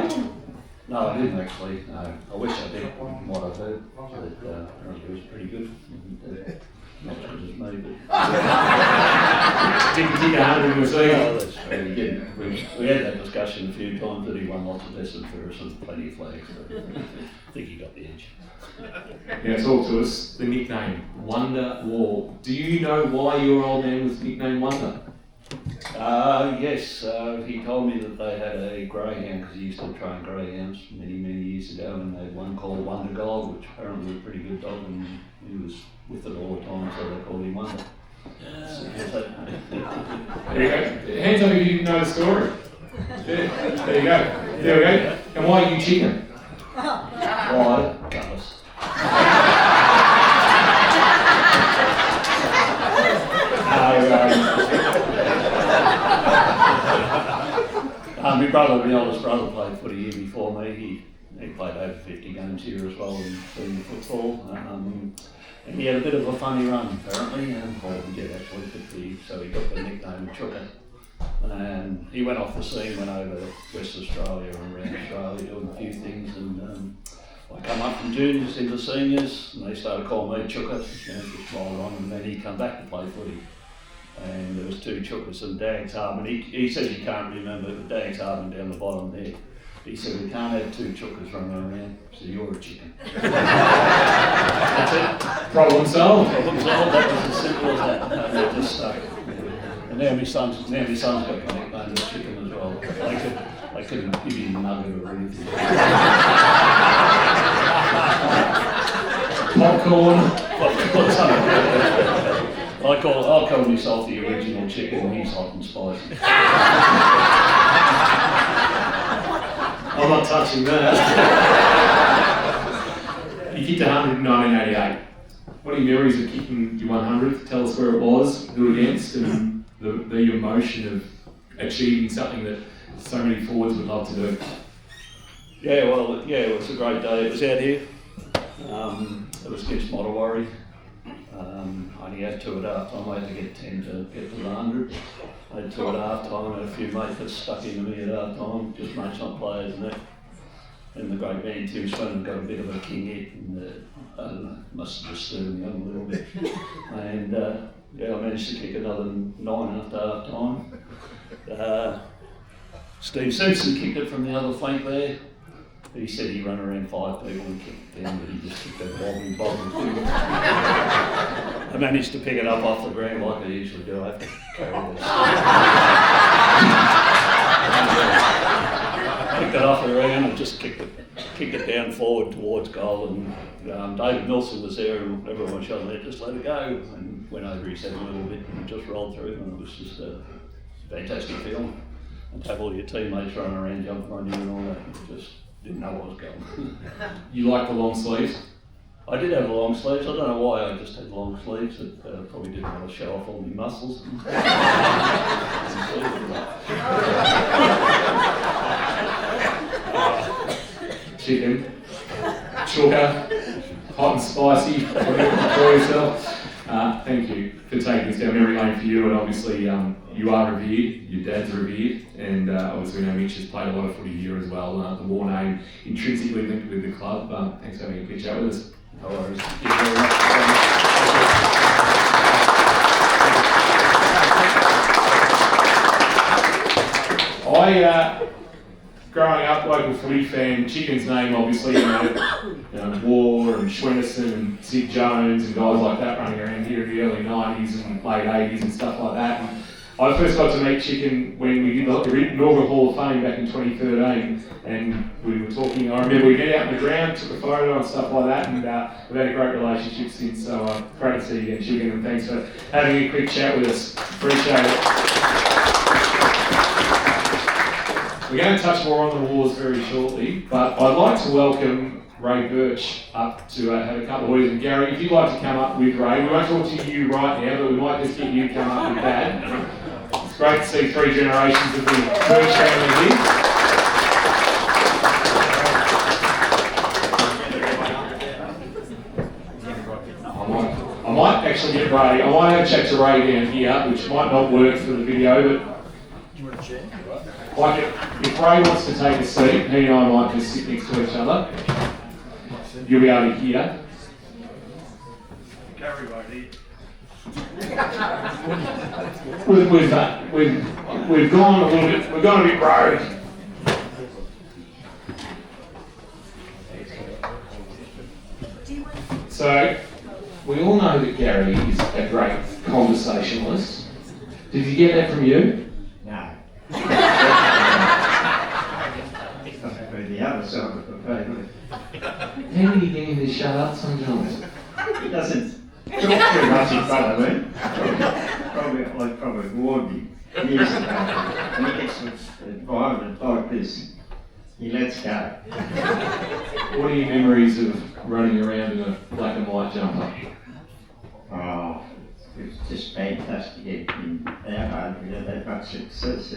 No, I didn't actually. No, I wish I did. From what I've heard, but apparently it was pretty good. And, not as good as me, but. Did you get 100 in the season? Oh, that's true. We had that discussion a few times that he won lots of best and fairest and plenty of flags. But I think he got the edge. Now talk to us, the nickname, Wonder Wall. Do you know why your old man was nicknamed Wonder? Yes, he told me that they had a greyhound because he used to train greyhounds many years ago, and they had one called Wonder Gold, which apparently was a pretty good dog, and he was with it all the time, so they called him Wonder. There you go. Hands up if you didn't know the story. There you go. There we go. And why are you chicken? Why? Gutless. My eldest brother played footy here before me. He played over 50 games here as well in senior football. And he had a bit of a funny run apparently, or he did actually, so he got the nickname Chucker. And he went off the scene, went over to West Australia and around Australia doing a few things, and I come up from juniors into seniors, and they started calling me Chucker, just roll on, and then he come back to play footy. And there was two Chuckers and Dags Harbour, and he says he can't remember, but Dags Harbour down the bottom there. He said, we can't have two Chuckers running around, so you're a chicken. That's it. Problem solved. Problem solved, that was as simple as that. And it just stuck. And now my son's got my nickname as Chicken as well. I couldn't give you a nugget or anything. Popcorn. I'll call myself the original chicken, and he's hot and spicy. I'm not touching that. You kicked 100 in 1988. What are your memories of kicking your 100th? Tell us where it was, who against, and the emotion of achieving something that so many forwards would love to do. It was a great day. It was out here. It was against Mottawarri, Only had 2 at half time. I had to get 10 to get to the 100. I had 2 at half time. I had a few mates that stuck into me at half time, just mates, not players and that. And the great man Tim Swinton got a bit of a king hit, and I don't know, must have disturbed me a little bit. And yeah, I managed to kick another 9 after half time. Steve Simpson kicked it from the other flank there. He said he ran around 5 people and kicked it down, but he just kicked that bobbly thing. I managed to pick it up off the ground like I usually do. I have to carry this. Picked it off the ground and just kicked it down forward towards goal, and David Milson was there and everyone was yelling, just let it go, and went over his head a little bit and just rolled through, and it was just a fantastic feeling. And to have all your teammates running around jumping on you and all that, just didn't know what was going. You like the long sleeves? I did have long sleeves. I don't know why I just had long sleeves. It probably didn't want to show off all my muscles. Chicken, sugar, hot and spicy, whatever you call yourself. Thank you for taking us down memory lane for you, and obviously you are revered, your dad's revered, and obviously we know Mitch has played a lot of footy here as well. The war name intrinsically linked with the club. Thanks for having a quick chat with us. No worries. Growing up, local footy fan, Chicken's name obviously, War and Schwenderson and Sid Jones and guys like that running around here in the early 90s and late 80s and stuff like that. And I first got to meet Chicken when we did the inaugural Hall of Fame back in 2013, and we were talking. I remember we met out in the ground, took a photo and stuff like that, and we've had a great relationship since. So great to see you again, Chicken, and thanks for having a quick chat with us. Appreciate it. We're going to touch more on the wars very shortly, but I'd like to welcome Ray Birch up to have a couple of words. And Gary, if you'd like to come up with Ray, we won't talk to you right now, but we might just get you to come up with Dad. It's great to see 3 generations of the Birch family here. I might actually get Ray. I might have a chat to Ray down here, which might not work for the video, but like if Ray wants to take a seat, he and I might just sit next to each other. You'll be able to hear. Gary won't eat. We've gone a little bit. We've gone a bit rogue. So we all know that Gary is a great conversationalist. Did he get that from you? No. The other side of the family. How do you get him to shut up sometimes? He doesn't talk too much in front of me. I probably warned him years ago. When he gets to an environment like this, he lets go. What are your memories of running around in a black and white jumper? Oh, it's just fantastic. In our home, we had that much success.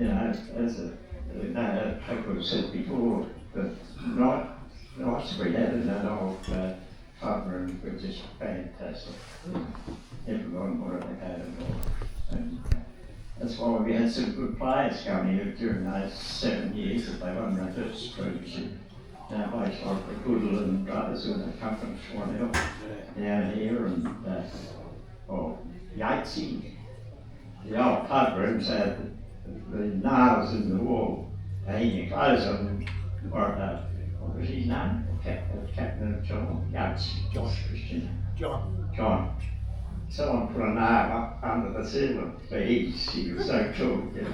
As I could have said before, the nights we had in that old club room were just fantastic. Everyone wanted to have it all. And that's why we had some good players coming here during those 7 years that they won the first premiership. Place like the Goodland brothers who had come from Swanhill down here, and Yatesy. The old club rooms had the nails in the wall, hang your clothes on them, or what was his name? Captain of John Yates, Josh Christian. John. Someone put a nail up under the ceiling for his. He was so cool. It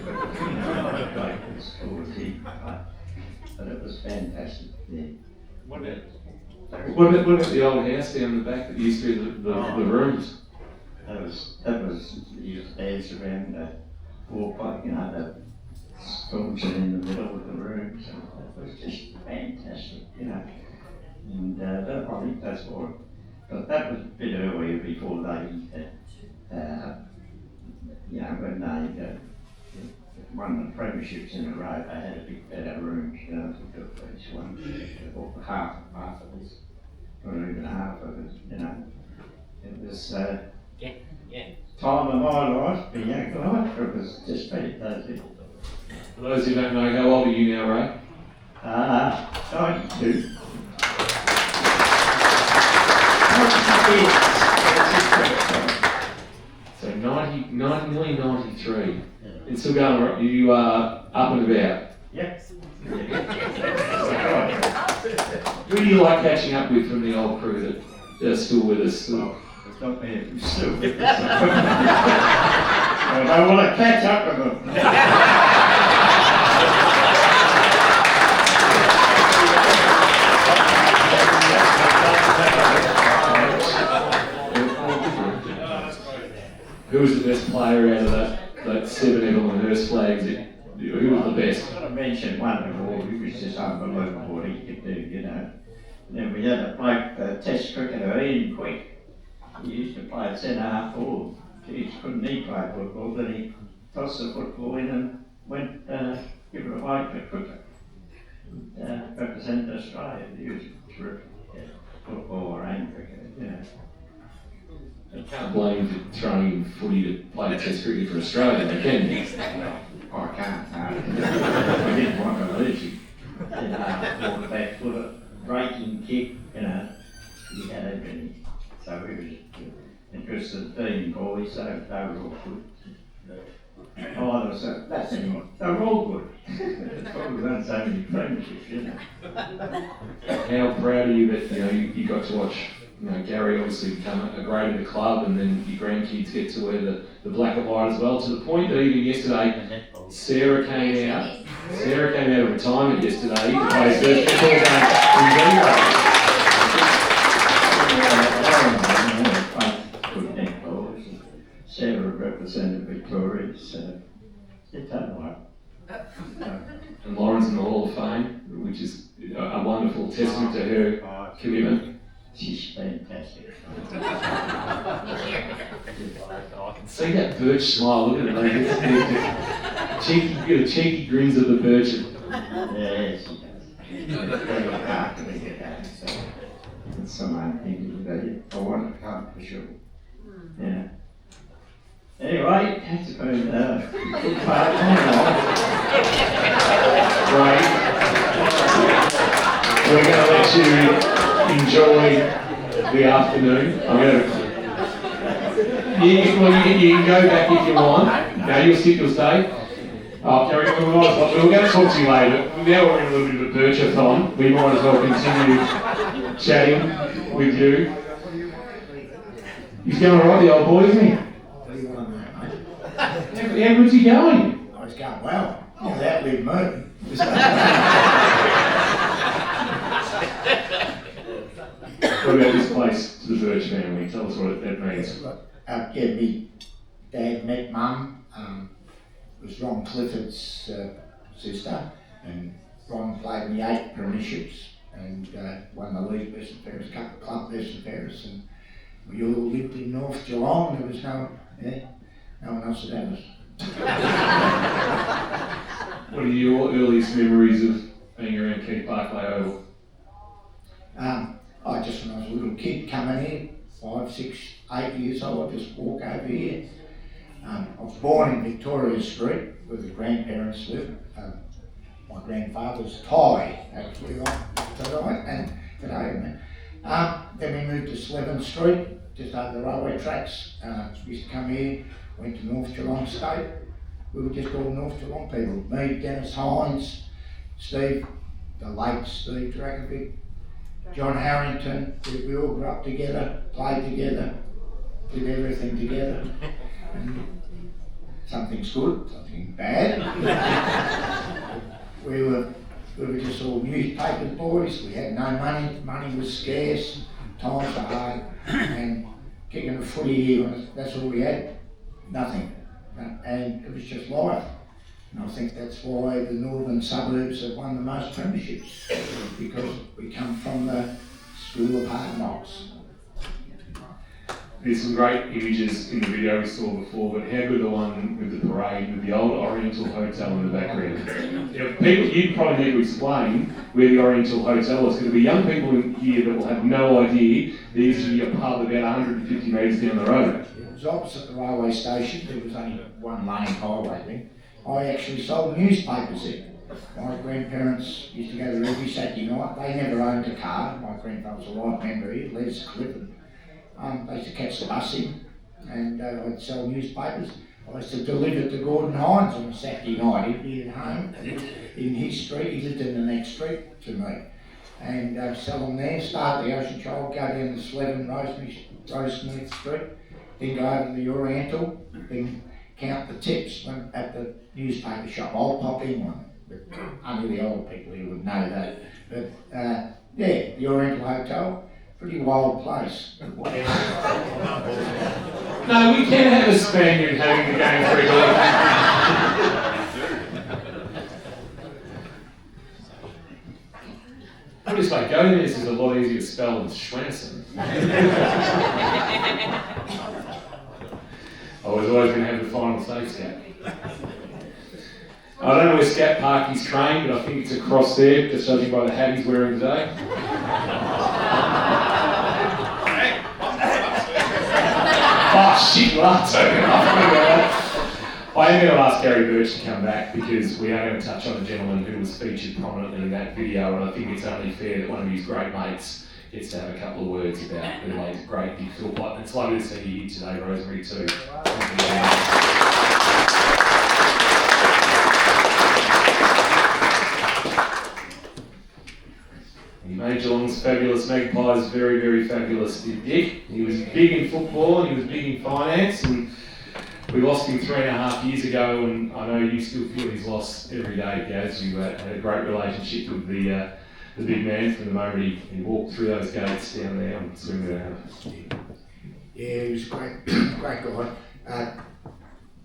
was cool as he. But it was fantastic. Yeah. What about the old house down the back that used to be the rooms? That was you used to dance around the walk, the spoons in the middle of the room. So that was just fantastic, And I think that's what. But that was a bit earlier before they, when they won the premierships in a row, they had a big better rooms, to do each one, or half of this, or even half of it, it was time of my life, being young life, it was just fantastic. For those who don't know, how old are you now, Ray? 92. So nearly 93. It's still going, right? You are up and about. Yep. Who do you like catching up with from the old crew that are still with us? It's not me, it's still with us. I want to catch up with them. Who was the best player out of that 7 Evelyn Hurst flags? Who was the best? I've got to mention one of all, he was just unbelievable what he could do, you know. And then we had a bloke, test cricketer, Ian Quick. He used to play at centre half forward. Geez, couldn't he play football? Then he tossed the football in and went, give it away for cricket. Represented Australia. He was terrific. Football and cricket, you know. You can't blame for throwing footy to play test cricket for Australia, they can. I can't. I didn't want to lose him. Quarterback footer, breaking kick, you know. He had everything. So we was interested team boys, so they were all good. That's anymore. They were all good. That's why we've done so many premierships, you know. How proud are you that you got to watch Gary obviously become a great in the club, and then your grandkids get to wear the black and white as well, to the point that even yesterday Sarah came out of retirement yesterday to play his first football game in Geelong. Good netball. Sarah represented Victoria, so it's done well. And Lauren's in the Hall of Fame, which is a wonderful testament to her commitment. She's fantastic. I can see that birch smile, look at it, cheeky grins of the birch. Yeah, she does. Very hard to get that, so it's someone thinking that I want to come for sure. Yeah. Anyway, that's about good part of Right. We're going to let you enjoy the afternoon. You can go back if you want. No, you'll sit, you'll stay. Gary, we were going to talk to you later. Now we're in a little bit of a birchathon. We might as well continue chatting with you. He's going alright, the old boy, isn't he? How good's he going? Oh, he's going well. Without Liv Merton. What about this place to the Birch family? Tell us what that means. Yeah, me dad met Mum. It was Ron Clifford's sister, and Ron played in the 8 premierships and won the league best and fairest, couple of club best and fairest, and we all lived in North Geelong. There was no one else that had us. What are your earliest memories of being around Keith Barclay Oval? Just when I was a little kid coming in, 5, 6, 8 years old, I'd just walk over here. I was born in Victoria Street where the grandparents lived. My grandfather's Thai, actually, and then we moved to Slevin Street, just over the railway tracks. We used to come here, went to North Geelong State. We were just all North Geelong people. Me, Dennis Hines, Steve, the late Steve Drakovic, John Harrington. We all grew up together, played together, did everything together. And something's good, something bad. we were just all newspaper boys. We had no money. Money was scarce. Times were hard. And kicking a footy here, that's all we had. Nothing. And it was just life. And I think that's why the northern suburbs have won the most premierships, because we come from the school of hard knocks. there's some great images in the video we saw before, but how good the one with the parade with the old Oriental Hotel in the background? People, you probably need to explain where the Oriental Hotel was, because there'll be young people in here that will have no idea there used to be a pub about 150 metres down the road. It was opposite the railway station. There was only one lane highway then. I actually sold newspapers there. My grandparents used to go there every Saturday night. They never owned a car. My grandfather was a right member here, Les Clifford. They used to catch the bus in, and I'd sell newspapers. I used to deliver to Gordon Hines on a Saturday night. He'd be at home in his street. He lived in the next street to me. And sell them there, start the Ocean Child, go down to Slevin, Rosemary Street, then go over to the Oriental, then count the tips at the newspaper shop. I'll pop in one, but only the older people here would know that. But yeah, the Oriental Hotel, pretty wild place. No, we can have a Spaniard having the game for a I'll just like, going this is a lot easier to spell than Schwanson. I was always going to have the final say, Scat. I don't know where Scat Parky's trained, but I think it's across there, just judging by the hat he's wearing today. Oh shit, lads. I am going to ask Gary Birch to come back because we are going to touch on a gentleman who was featured prominently in that video, and I think it's only fair that one of his great mates gets to have a couple of words about the late great Big Phil Pipe. It's lovely to see you here today, Rosemary, too. He made Geelong's fabulous Magpies very, very fabulous, did Dick. He was big in football and he was big in finance, and we lost him 3.5 years ago, and I know you still feel his loss every day, Gaz. You had a great relationship with the big man from the moment he walked through those gates down there and swing it out. Yeah, he was a great guy.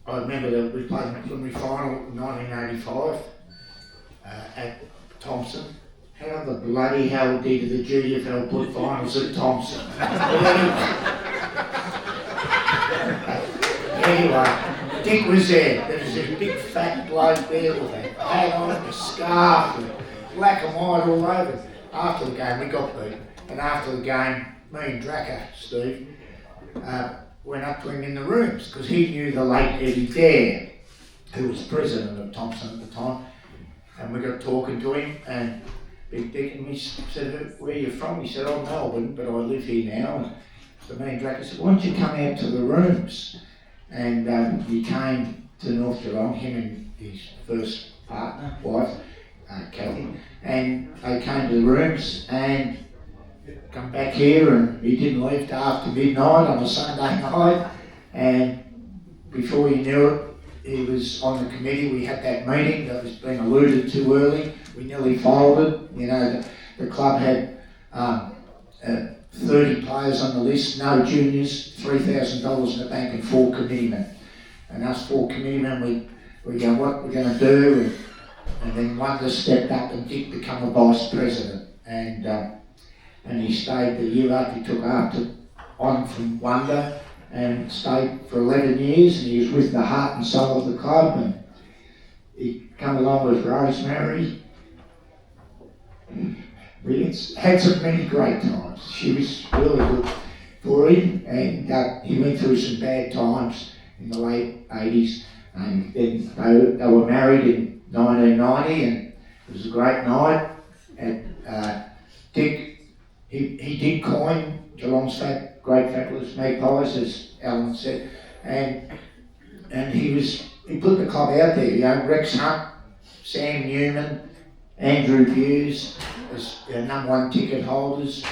I remember that we played the preliminary final in 1985 at Thompson. How the bloody hell did the GFL put finals at Thompson? Anyway, Dick was there. There was this big fat bloke there with a hat on, a scarf, and black and white all over. After the game, we got beat. And after the game, me and Dracker, Steve, went up to him in the rooms because he knew the late Eddie Dare, who was president of Thompson at the time. And we got talking to him, and Big Dick and me said, "Where are you from?" He said, "I'm Melbourne, but I live here now." So me and Dracker said, "Why don't you come out to the rooms?" And he came to North Geelong, him and his first partner, wife, Kathy, and they came to the rooms and come back here, and he didn't leave till after midnight on a Sunday night, and before you knew it, he was on the committee. We had that meeting that was being alluded to early. We nearly folded. You know, the club had 30 players on the list, no juniors, $3,000 in the bank and 4 committeemen. And us 4 committeemen, we go, what we're going to do? And then one just stepped up and Dick became a vice president. And he stayed the year after he took on from Wonder and stayed for 11 years. And he was with the heart and soul of the club. And he came along with Rosemary. We had some many great times. She was really good for him, and he went through some bad times in the late 80s, and then they were married in 1990, and it was a great night. And Dick, he did coin Geelong's great fabulous Magpies, as Alan said, and he put the club out there. You know, Rex Hunt, Sam Newman, Andrew Hughes as #1 ticket holders.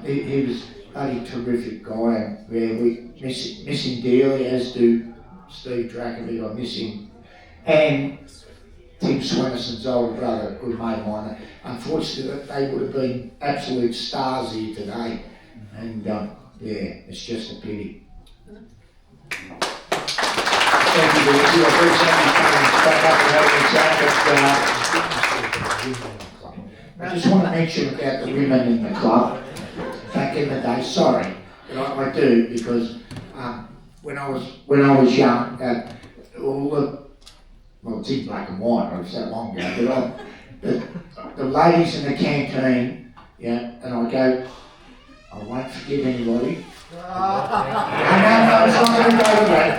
He was a bloody terrific guy, and we miss him dearly, as do Steve Dracovich. I miss him. And Tim Swennison's older brother, good mate of mine. Unfortunately, they would have been absolute stars here today. And yeah, it's just a pity. Thank you, Lucy. I appreciate you coming back up and having a chat. I just want to mention about the women in the club back in the day. Sorry, but I do because when I was young, all well, it's in black and white, it was that long ago, but the ladies in the canteen, yeah, and I go, I won't forgive anybody. No, it's not going to go with that.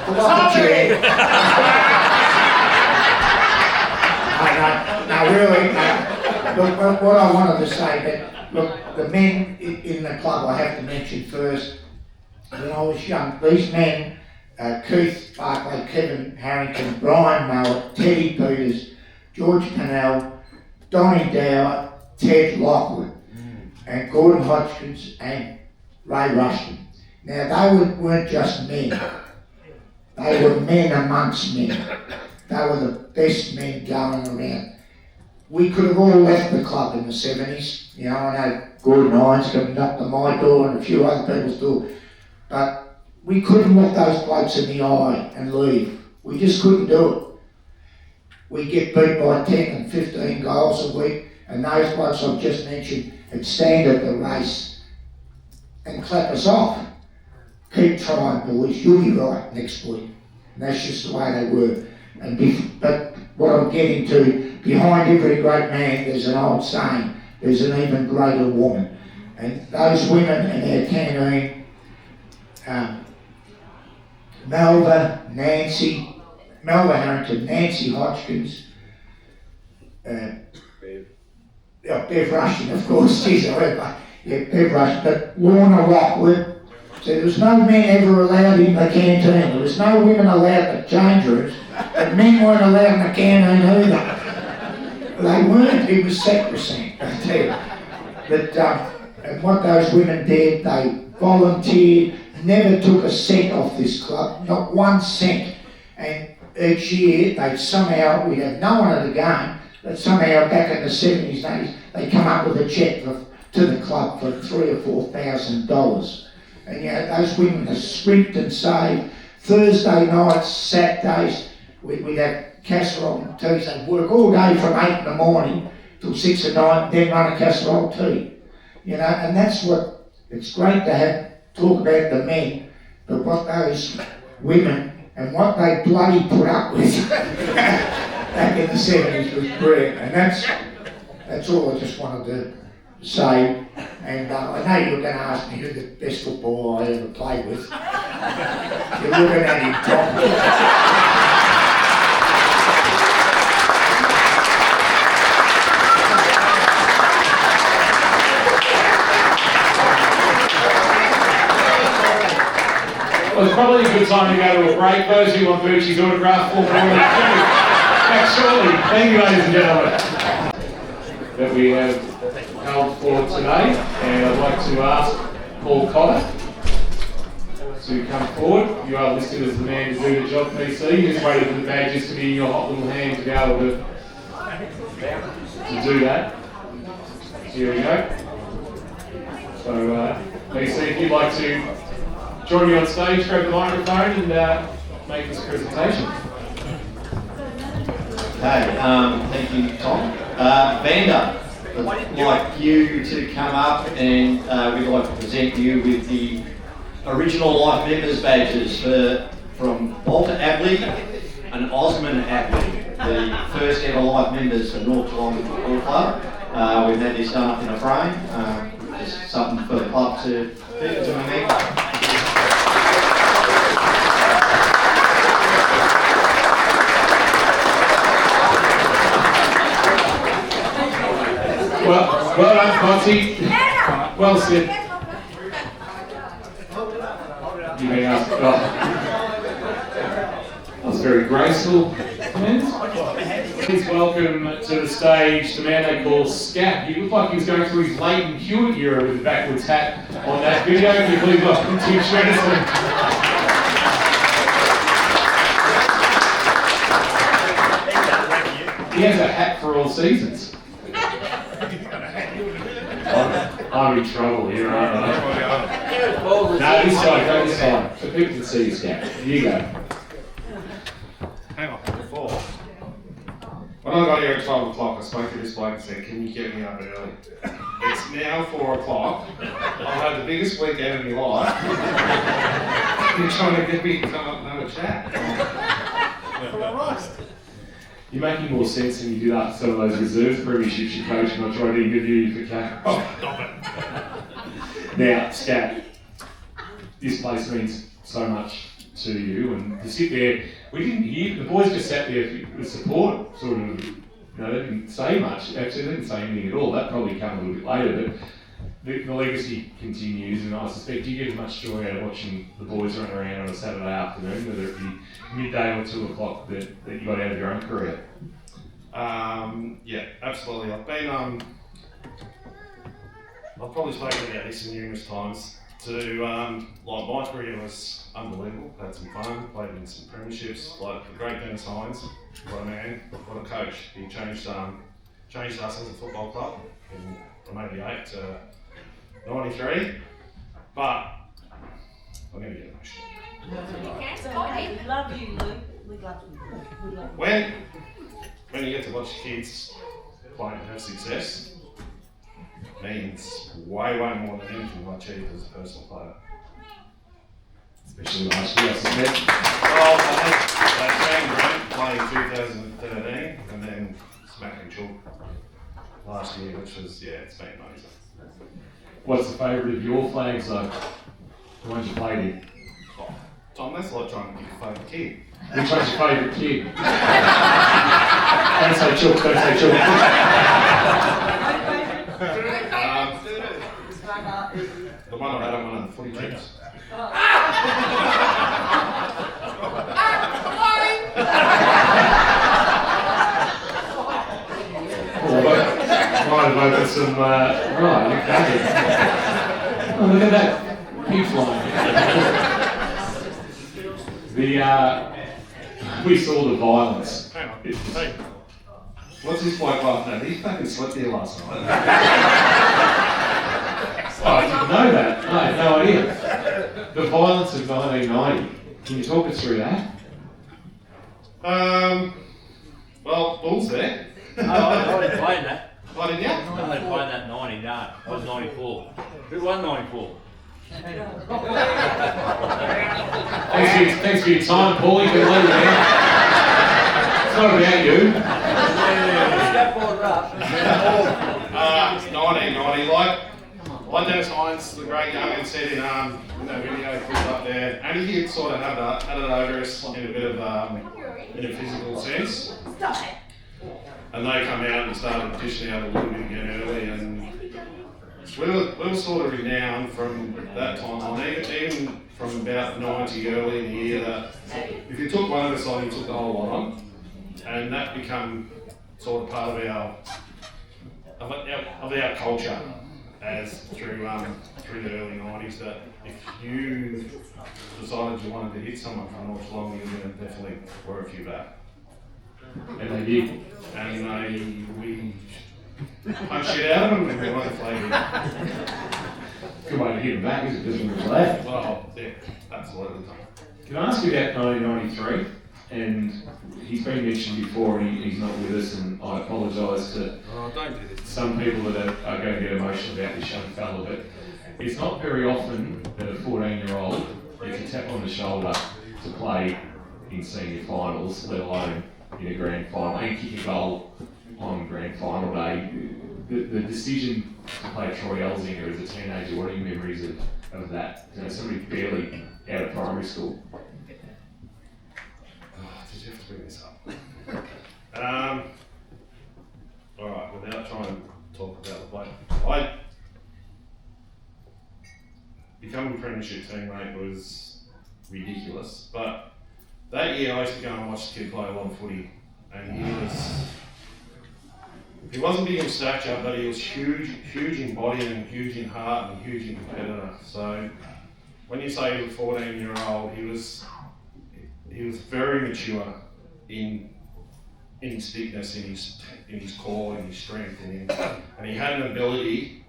Pull up the chair. No, really. Look, what I wanted to say, that look, the men in the club I have to mention first. When I was young, these men, Keith Barclay, Kevin Harrington, Brian Mallett, Teddy Peters, George Pennell, Donnie Dower, Ted Lockwood, and Gordon Hodgkins and Ray Rushton. Now they weren't just men, they were men amongst men. They were the best men going around. We could have all left the club in the 70s. You know, I know Gordon Hines could have knocked on my door and a few other people's door, but we couldn't look those blokes in the eye and leave. We just couldn't do it. We get beat by 10 and 15 goals a week, and those blokes I've just mentioned would stand at the race and clap us off. Keep trying, boys, you'll be right next week. And that's just the way they were. But what I'm getting to, behind every great man, there's an old saying, there's an even greater woman. And those women in our canteen, Melva Harrington, Nancy Hodgkins, Bev Rushton, of course, geez, Bev Rushton, but Lorna Lockwood. So there was no men ever allowed in the canteen. There was no women allowed in the change rooms, but men weren't allowed in the canteen either. They weren't, it was sacrosanct, I tell you. But, and what those women did, they volunteered, never took a cent off this club, not 1 cent. And each year, they'd somehow, we'd have no one at the game, but somehow back in the 70s, 80s, they come up with a cheque to the club for $3,000 or $4,000. And you know, those women have scrimped and saved. Thursday nights, Saturdays, we'd have casserole and tea. They'd work all day from 8 in the morning till 6 at night, then run a casserole tea. You know, and that's what, it's great to talk about the men, but what those women and what they bloody put up with back in the 70s was brilliant. And that's all I just wanted to say. And I know you were going to ask me who the best footballer I ever played with. You're looking at him, Tom. Well, it's probably a good time to go to a break. Those who want Birchie's autograph, will back shortly. Thank you, ladies and gentlemen. That we have held for today, and I'd like to ask Paul Cotter to come forward. You are listed as the man to do the job, PC. Just waiting for the badges to be in your hot little hand to be able to do that. Here we go. So, PC, if you'd like to join me on stage, grab the microphone and make this presentation. Okay, thank you, Tom. Vander, I'd like you to come up and we'd like to present you with the original Life Members badges from Walter Abley and Osman Abley, the first ever Life Members for North Geelong Football Club. We've had this done up in a frame, just something for the club to remember. Well done, Conti. Well said. You may ask. That was very graceful. Please welcome to the stage the man they call Scat. He looked like he was going through his Leighton Hewitt era with a backwards hat on that video. Can you please welcome Tim Shredderson? He has a hat for all seasons. I'm in trouble here, aren't I? No, this side, go this side. So people can see you, Scat. Here you go. Hang on, before. When I got here at 12 o'clock, I spoke to this bloke and said, can you get me up early? It's now 4 o'clock. I've had the biggest weekend of my life. You're trying to get me to come up and have a chat. You're making more sense than you did after some of those reserves premierships you coached and I tried to interview you for Cat. Oh, stop it. Now, Scat, this place means so much to you, and to sit there, we didn't hear, the boys just sat there with support, sort of, they didn't say much, actually they didn't say anything at all, that probably came a little bit later, but the legacy continues, and I suspect you get as much joy out of watching the boys run around on a Saturday afternoon, whether it be midday or 2 o'clock, that you got out of your own career. Yeah, absolutely. I've probably spoken about this numerous times. My career was unbelievable. Had some fun, played in some premierships. Like the great Dennis Hines, what a man, what a coach. He changed us as a football club from '88 to '93. But I'm going to get emotional. We love you, Luke. We love you. When you get to watch kids play and have success, means way more than anything I achieved as a personal player. Especially last year, I suspect. Well, I had playing 2013 and then smack and chalk last year, which was, it's been amazing. What's the favourite of your flags though? The ones you played in? Tom, that's like trying to pick a favourite kid. Which one's your favourite kid? Don't say chalk, don't say chalk. The one I had on one of the footy trips. Might have opened some, right, look at it. Oh, look at that pink line. We saw the violence. Hang on, hey. What's this bloke laughing at? He fucking slept here last night. Oh, I didn't know that. I had no idea. The violence of 1990. Can you talk us through that? Well, Bull's there. No, I didn't play in that. Oh, didn't you? I didn't play in that 90, no. I was 94. Who won 94? Thanks for your time, Paul. You can leave it out. It's not about you. It's 1990, like Dennis Hines, the great young man, said in that video clip up there, and he did sort of had it over us in a bit of in a physical sense. And they come out and started dishing out a little bit again early, and we were sort of renowned from that time on, even from about 90 early in the year, that if you took one of us on, you took the whole lot on, and that became sort of part of our culture as through the early 90s, that if you decided you wanted to hit someone from North Geelong, you were going to definitely wear a few back. And they did. And we punched shit out of them and we won the flag. Good way to hit them back, is it? Doesn't really left. Well, yeah, absolutely. Can I ask you about 1993? And he's been mentioned before, and he's not with us, and I apologise to don't do this. some people that are going to get emotional about this young fella, but it's not very often that a 14-year-old gets a tap on the shoulder to play in senior finals, let alone in a grand final, and kick a goal on grand final day. The decision to play Troy Elsinger as a teenager, what are your memories of that? You know, somebody barely out of primary school. Did you have to bring this up? Alright, without trying to talk about the play, becoming a premiership teammate was ridiculous, but that year I used to go and watch the kid play a lot of footy, and he wasn't big in stature, but he was huge in body and huge in heart and huge in competitor. So when you say he was a 14-year-old, he was very mature in his thickness, in his core, in his strength, and he had an ability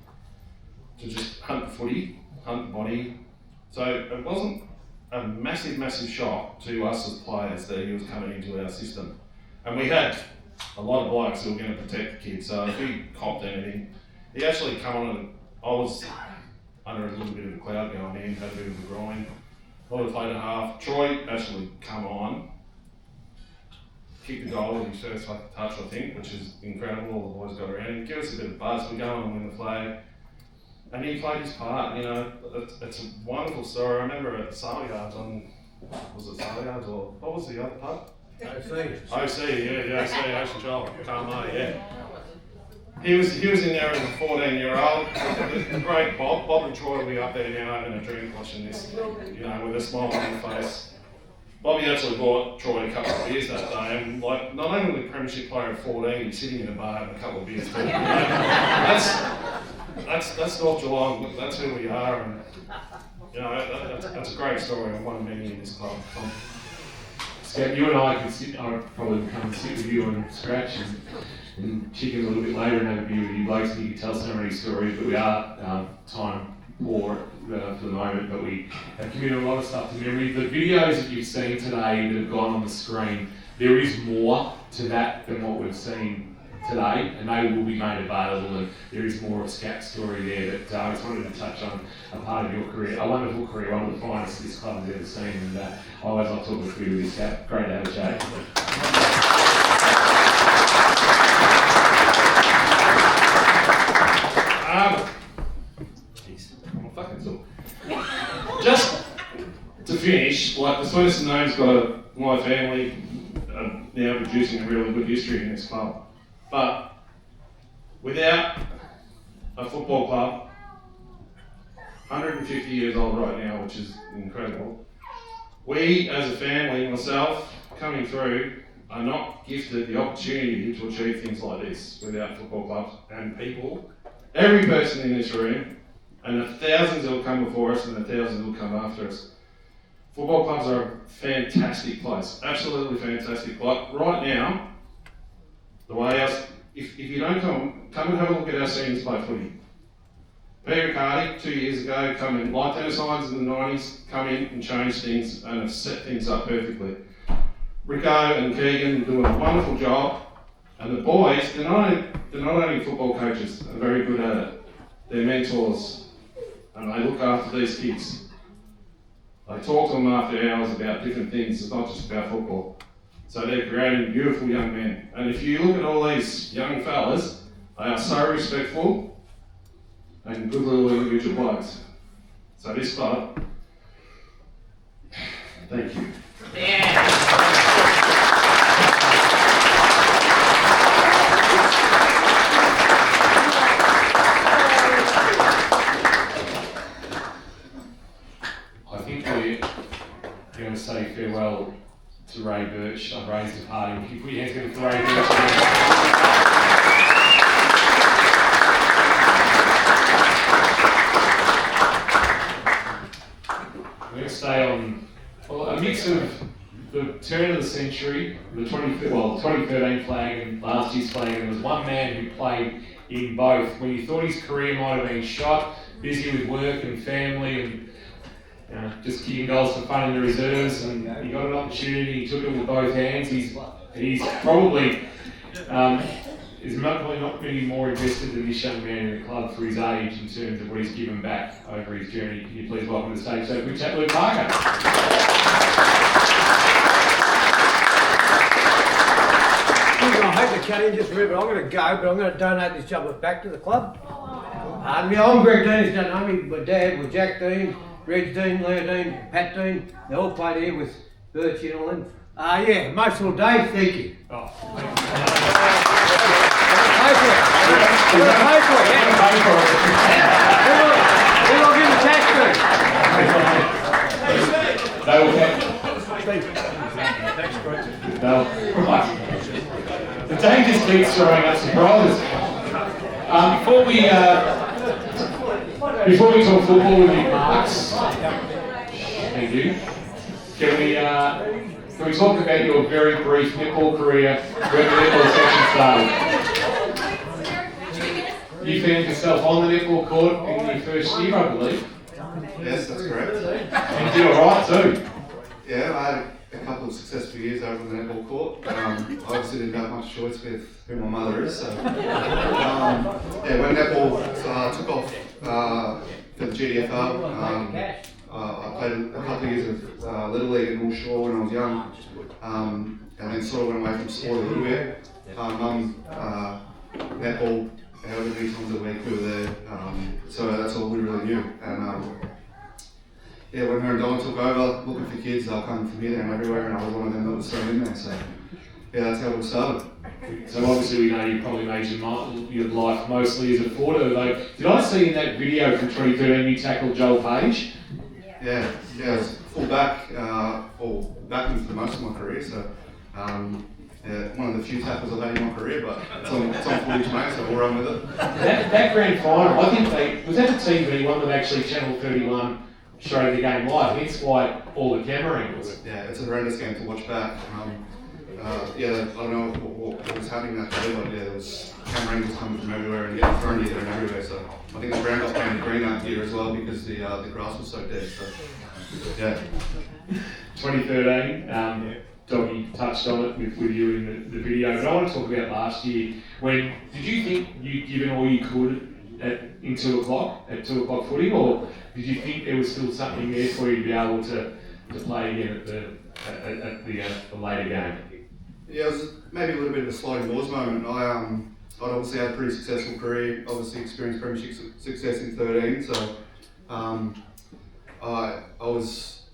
to just hunt footy, hunt body. So it wasn't a massive shock to us as players that he was coming into our system. And we had a lot of blokes who were going to protect the kid. So if he copped anything, he actually come on and I was under a little bit of a cloud going in, had a bit of a groin. I would have played a half. Troy actually come on, kicked the goal with his first touch, I think, which is incredible. All the boys got around him, give us a bit of buzz. We go on and win the flag. And he played his part, you know. It's a wonderful story. I remember at the Sale Yards was it Sale Yards or what was the other pub? OC, yeah, the OC, Ocean Child, Carmo, yeah. He was in there as a 14-year-old. The great Bob and Troy will be up there now having a drink watching this, you know, with a smile on their face. Bobby actually bought Troy a couple of beers that day, and like not only the premiership player at 14, he's sitting in a bar having a couple of beers too. You know, that's North Geelong. That's who we are, and you know that's a great story. I'm one of many in this club. Scott, you and I could sit. I would probably come and sit with you and scratch and chicken a little bit later and have a beer with you blokes, and you could tell so many stories. But we are time poor for the moment, but we have committed a lot of stuff to memory. The videos that you've seen today that have gone on the screen, there is more to that than what we've seen today, and they will be made available, and there is more of Scap's story there. But I just wanted to touch on a part of your career, a wonderful career, one of the finest this club has ever seen, and I always like talking to you with this, Scap. Great to have a chat. Just to finish, like the Swedish name's got my family now producing a really good history in this club. But without a football club, 150 years old right now, which is incredible, we as a family, myself, coming through, are not gifted the opportunity to achieve things like this without football clubs and people. Every person in this room, and the thousands that will come before us and the thousands that will come after us. Football clubs are a fantastic place, absolutely fantastic. Like right now, the way else, if you don't come and have a look at our seniors play footy. Peter Riccardi, 2 years ago, come in, like tennis signs in the 90s, come in and change things and have set things up perfectly. Rico and Keegan do a wonderful job, and the boys, they're not only football coaches, they're very good at it. They're mentors. And they look after these kids. They talk to them after hours about different things. It's not just about football. So they're creating beautiful young men. And if you look at all these young fellas, they are so respectful and good little individual blokes. So this club, thank you. Say farewell to Ray Birch. I've raised a party. Can you put your hands together for Ray Birch? We're going to stay on a mix of the turn of the century, the 2013 flag and last year's flag, and there was one man who played in both. When you thought his career might have been shot, busy with work and family and just kicking goals for fun in the reserves, and he got an opportunity, he took it with both hands. He's probably is probably not really more invested than this young man in the club for his age in terms of what he's given back over his journey. Can you please welcome to the stage, so good chat, Luke Parker. I hate to cut in just a bit, but I'm going to go, but I'm going to donate this job back to the club. I'm Greg Dean, if you don't know me. My dad was Jack Dean, Reg Dean, Leo Dean, Pat Dean. They all played here with Birch and all them. Yeah, emotional day, thank you. Oh, thank you. Pay for it. Pay for it. Pay for it. Who will give the tax to? They will The day just keeps throwing up surprises. Before we talk football with you, Marks, thank you. Can we talk about your very brief netball career, where the netball section started? You found yourself on the netball court in your first year, I believe. Yes, that's correct. And you did alright too. Yeah, I a couple of successful years over on the netball court. I obviously didn't have much choice with who my mother is. So, when netball took off for the GDFL, I played a couple of years of Little League at North Shore when I was young, and then sort of went away from sport a little bit. Mum, netball, however many times a week we were there, so that's all we really knew. And when her and Don took over, looking for kids, they'll come from here, there and everywhere, and I was one of them that was thrown in there. So that's how it started. So obviously we know you probably made your life mostly as a forwarder. Like, did I see in that video from 2013 you tackled Joel Page? Yeah, I was full back, or backing for the most of my career. So one of the few tackles I've had in my career, but it's on footage, mate, so we'll run with it. That grand final, I think was that the TV one that actually Channel 31 showed the game live, hence why all the camera angles. Yeah, it's a horrendous game to watch back. I don't know what was happening that day, but there was camera angles coming from everywhere and getting thrown here and everywhere. So I think the ground got painted green that year as well because the grass was so dead. So 2013, Doggy touched on it with you in the video, but I want to talk about last year. Did you think you'd given all you could in 2 o'clock, at 2 o'clock footy, or did you think there was still something there for you to be able to play again at the later game? Yeah, it was maybe a little bit of a sliding doors moment. I'd obviously had a pretty successful career, obviously experienced premiership success in 13, so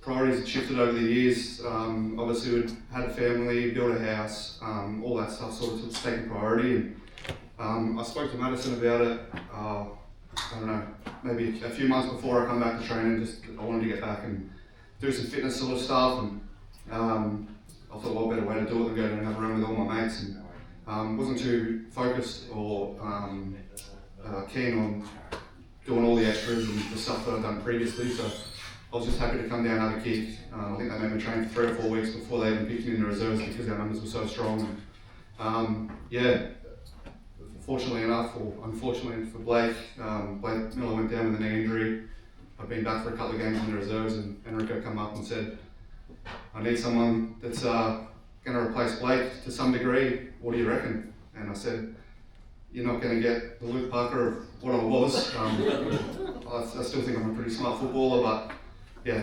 priorities had shifted over the years. Obviously we'd had a family, built a house, all that stuff sort of took taking priority. And I spoke to Madison about it, I don't know, maybe a few months before I come back to training, I wanted to get back and do some fitness sort of stuff. And I thought, what better way to do it than go and have a run with all my mates. And wasn't too focused or keen on doing all the extras and the stuff that I'd done previously. So I was just happy to come down and have a kick. I think they made me train for 3 or 4 weeks before they even picked me in the reserves because our numbers were so strong. And, fortunately enough, or unfortunately for Blake, Blake Miller went down with a knee injury. I've been back for a couple of games in the reserves, and Enrico come up and said, I need someone that's going to replace Blake to some degree. What do you reckon? And I said, you're not going to get the Luke Parker of what I was. I still think I'm a pretty smart footballer, but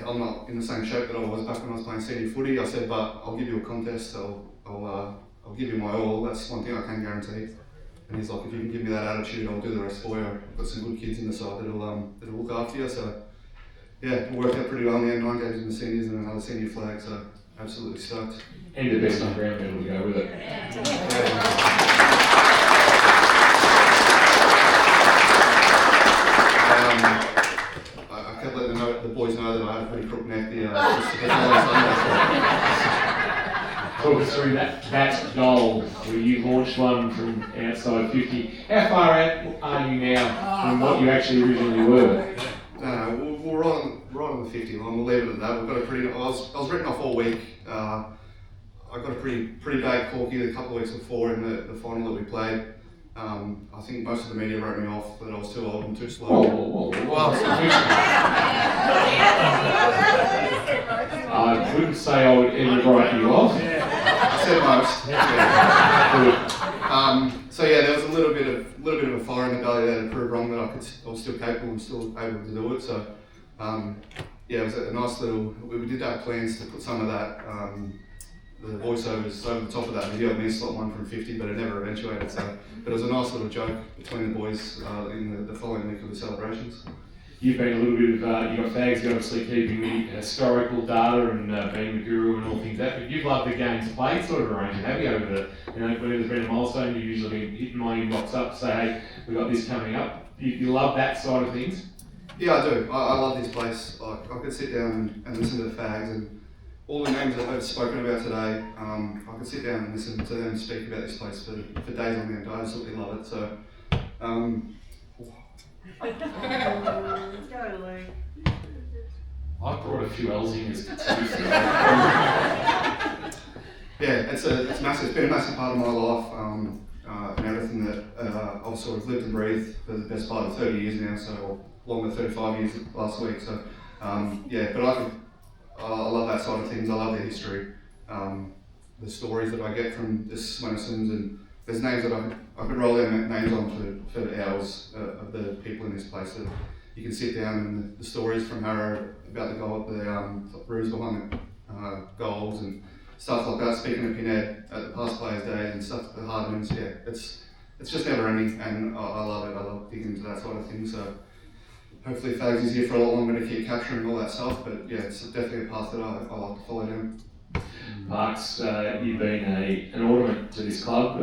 I'm not in the same shape that I was back when I was playing senior footy. I said, but I'll give you a contest, I'll give you my all. That's one thing I can guarantee. And he's like, if you can give me that attitude, I'll do the rest for you. I've got some good kids in the side that'll look after you. So it worked out pretty well in the end. 9 games in the seniors and another senior flag, so absolutely stoked. And the best on ground medal to go with it. I kept letting the boys know that I had a pretty crook neck the Talk us through that goal where you launched one from outside 50. How far out are you now from what you actually originally were? We're right on the 50 line. We'll leave it at that. We've got a pretty. I was written off all week. I got a pretty bad corky a couple of weeks before in the final that we played. I think most of the media wrote me off that I was too old and too slow. I wouldn't say I would ever write you off. I said most. There was a little bit of a fire in the belly there to prove wrong that I was still capable and still able to do it. So it was a nice little. We did have plans to put some of that. The voiceovers over the top of that video of me slot one from 50, but it never eventuated. But it was a nice little joke between the boys in the following week of the celebrations. You've been a little bit of, you've got Fags obviously keeping the historical data and being the guru and all things like that, but you've loved the games played sort of arrangement, have you, over when there's been a milestone, you've usually been hitting my inbox up to say, hey, we've got this coming up. You love that side of things? Yeah, I do. I love this place. I could sit down and listen to the Fags and all the names that I've spoken about today, I could sit down and listen to them speak about this place for days on end. I absolutely love it. So, I brought a few Elzingers it's massive. It's been a massive part of my life and everything that I've sort of lived and breathed for the best part of 30 years now. So, along with 35 years last week. So, but I love that side of things. I love the history. the stories that I get from just Swennisons, and there's names that I could roll their names on for hours of the people in this place. That you can sit down and the stories from Harrow about the goal, the rules behind the goals and stuff like that. Speaking of Pinhead at the past players' days and stuff, the Hardmans, yeah, it's just never ending, and I love it. I love digging into that sort of thing. So hopefully Fags is here for a lot longer to keep capturing all that stuff. But yeah, it's definitely a path that I like to follow down. Parks, you've been an ornament to this club,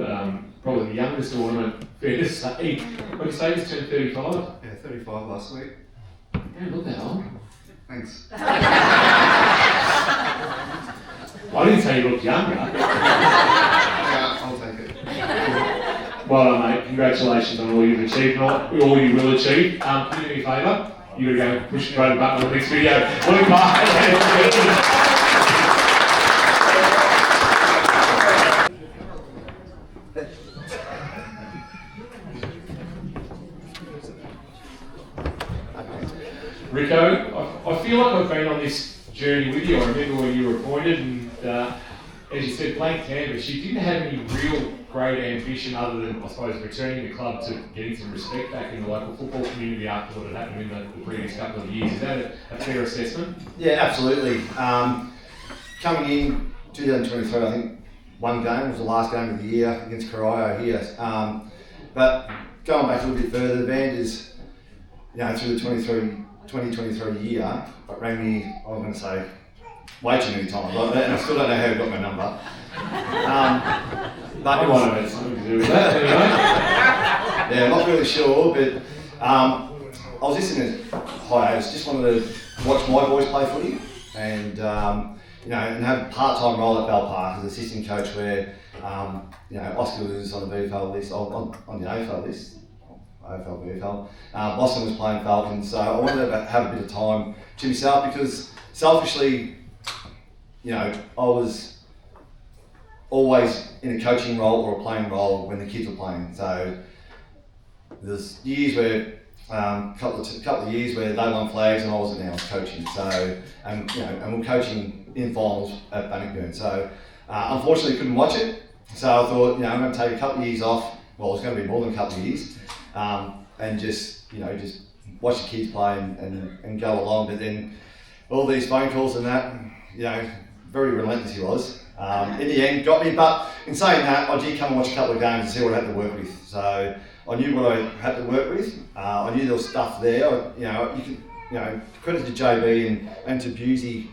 probably the youngest ornament, fair to say. What do you say, he's turned 35? Yeah, 35 last week. Yeah, look that old. Thanks. I didn't say you looked younger. Yeah, I'll take it. Well done, mate. Congratulations on all you've achieved and all you will achieve. Can you do me a favour? You've got to go push the button on the next video. Luke Park. Rico, I feel like I've been on this journey with you. I remember when you were appointed, and as you said, blank canvas. You didn't have any real great ambition other than, I suppose, returning the club to getting some respect back in the local football community after what had happened in the previous couple of years. Is that a fair assessment? Yeah, absolutely. Coming in 2023, I think one game was the last game of the year against Corio here. But going back a little bit further, Vander's, through the 2023 year, but rang me, I'm going to say, way too many times, and I still don't know how he got my number. But it was something to do with that, anyway. Yeah, not really sure, but I was just in a hiatus, just wanted to watch my boys play footy, and and have a part-time role at Bell Park as assistant coach, where Oscar was on the VFL list, on the AFL list. AFL, VFL. Boston was playing Falcons, so I wanted to have a bit of time to myself because selfishly, I was always in a coaching role or a playing role when the kids were playing. So there's years where, couple of years where they won flags and I wasn't there, I was coaching. So, and we're coaching in finals at Bannockburn. So unfortunately couldn't watch it. So I thought, I'm going to take a couple of years off. Well, it's going to be more than a couple of years. And just watch the kids play and go along. But then all these phone calls and that, very relentless he was. In the end, got me. But in saying that, I did come and watch a couple of games and see what I had to work with. So I knew what I had to work with. I knew there was stuff there. Credit to JB and to Busey,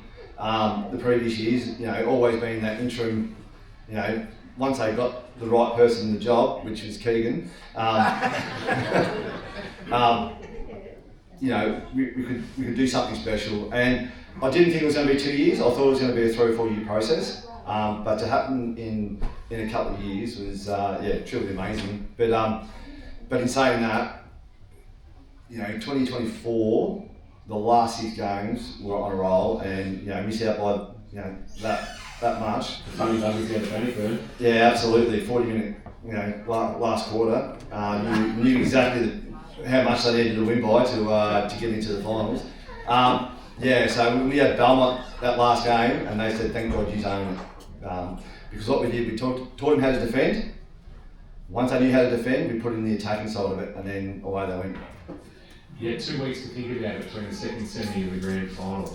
the previous years. Always been that interim. Once they got the right person in the job, which was Keegan, we could do something special. And I didn't think it was going to be 2 years. I thought it was going to be a 3 or 4 year process. But to happen in a couple of years was truly amazing. But in saying that, 2024, the last 6 games were on a roll, and missed out by that much. Funny numbers there, Bannockburn. Yeah, absolutely. 40-minute, last quarter. Knew exactly how much they needed to win by to get into the finals. So we had Belmont that last game, and they said, "Thank God you own it," because what we did, we taught them how to defend. Once they knew how to defend, we put in the attacking side of it, and then away they went. You had 2 weeks to think about between the second semi and the grand final.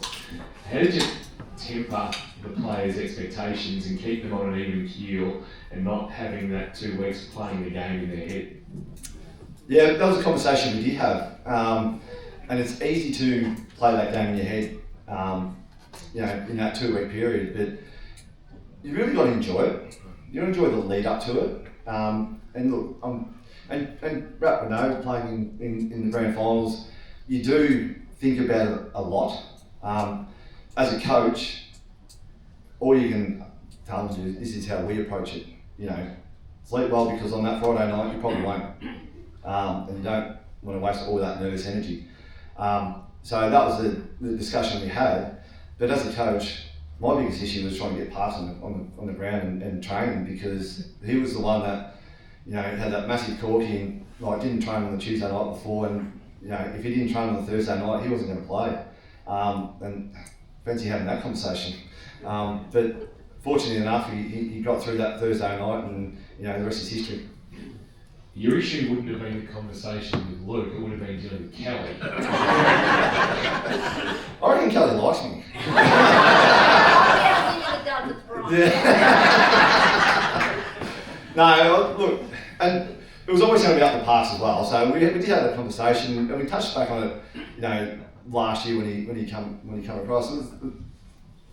How did you temper the players' expectations and keep them on an even keel and not having that 2 weeks playing the game in their head? Yeah, that was a conversation we did have. And it's easy to play that game in your head, in that 2 week period, but you really got to enjoy it. You got to enjoy the lead up to it. And look, and Renault playing in the grand finals, you do think about it a lot. As a coach, all you can tell them is this is how we approach it. Sleep well, because on that Friday night you probably won't, and you don't want to waste all that nervous energy. So that was the discussion we had. But as a coach, my biggest issue was trying to get past him on the ground and training, because he was the one that had that massive corky and didn't train on the Tuesday night before, and if he didn't train on the Thursday night, he wasn't going to play. And fancy having that conversation. But fortunately enough, he got through that Thursday night, and you know the rest is history. Your issue wouldn't have been the conversation with Luke, it would have been dealing with Kelly. I reckon Kelly likes me. No, look, and it was always going to be up the pass as well. So we did have that conversation, and we touched back on it, you know, last year when he come across.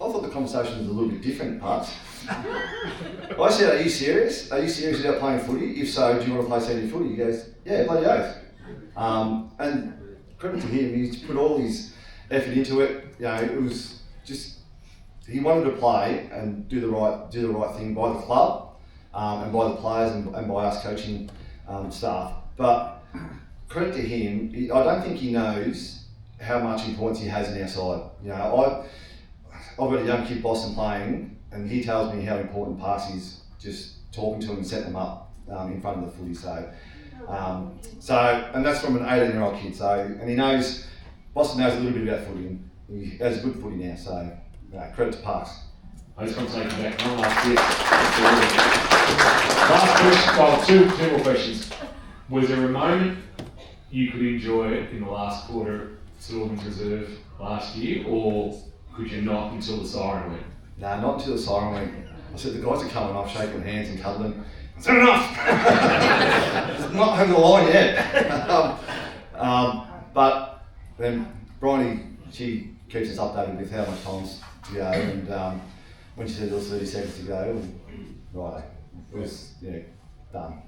I thought the conversation was a little bit different in parts. I said, "Are you serious? Are you serious about playing footy? If so, do you want to play senior footy?" He goes, "Yeah, bloody oath." And credit to him, he's put all his effort into it. You know, it was just he wanted to play and do the right thing by the club, and by the players and by us coaching staff. But credit to him, I don't think he knows how much importance he has in our side. You know, I've got a young kid, Boston, playing, and he tells me how important pass is, just talking to him and setting them up in front of the footy. So, and that's from an 18-year-old kid. So, and he knows, Boston knows a little bit about footy, and he has good footy now. So, credit to Parks. I just want to take you back one last bit. Last question, well, two more questions. Was there a moment you could enjoy in the last quarter Sylvan's reserve last year, or could you not until the siren went? No, not until the siren went. I said, the guys are coming off, shaking hands and cuddling. It's enough! It's not over the line yet. But then Bryony, she keeps us updated with how much time's to go, and when she said there was 30 seconds to go, and right, it was, done.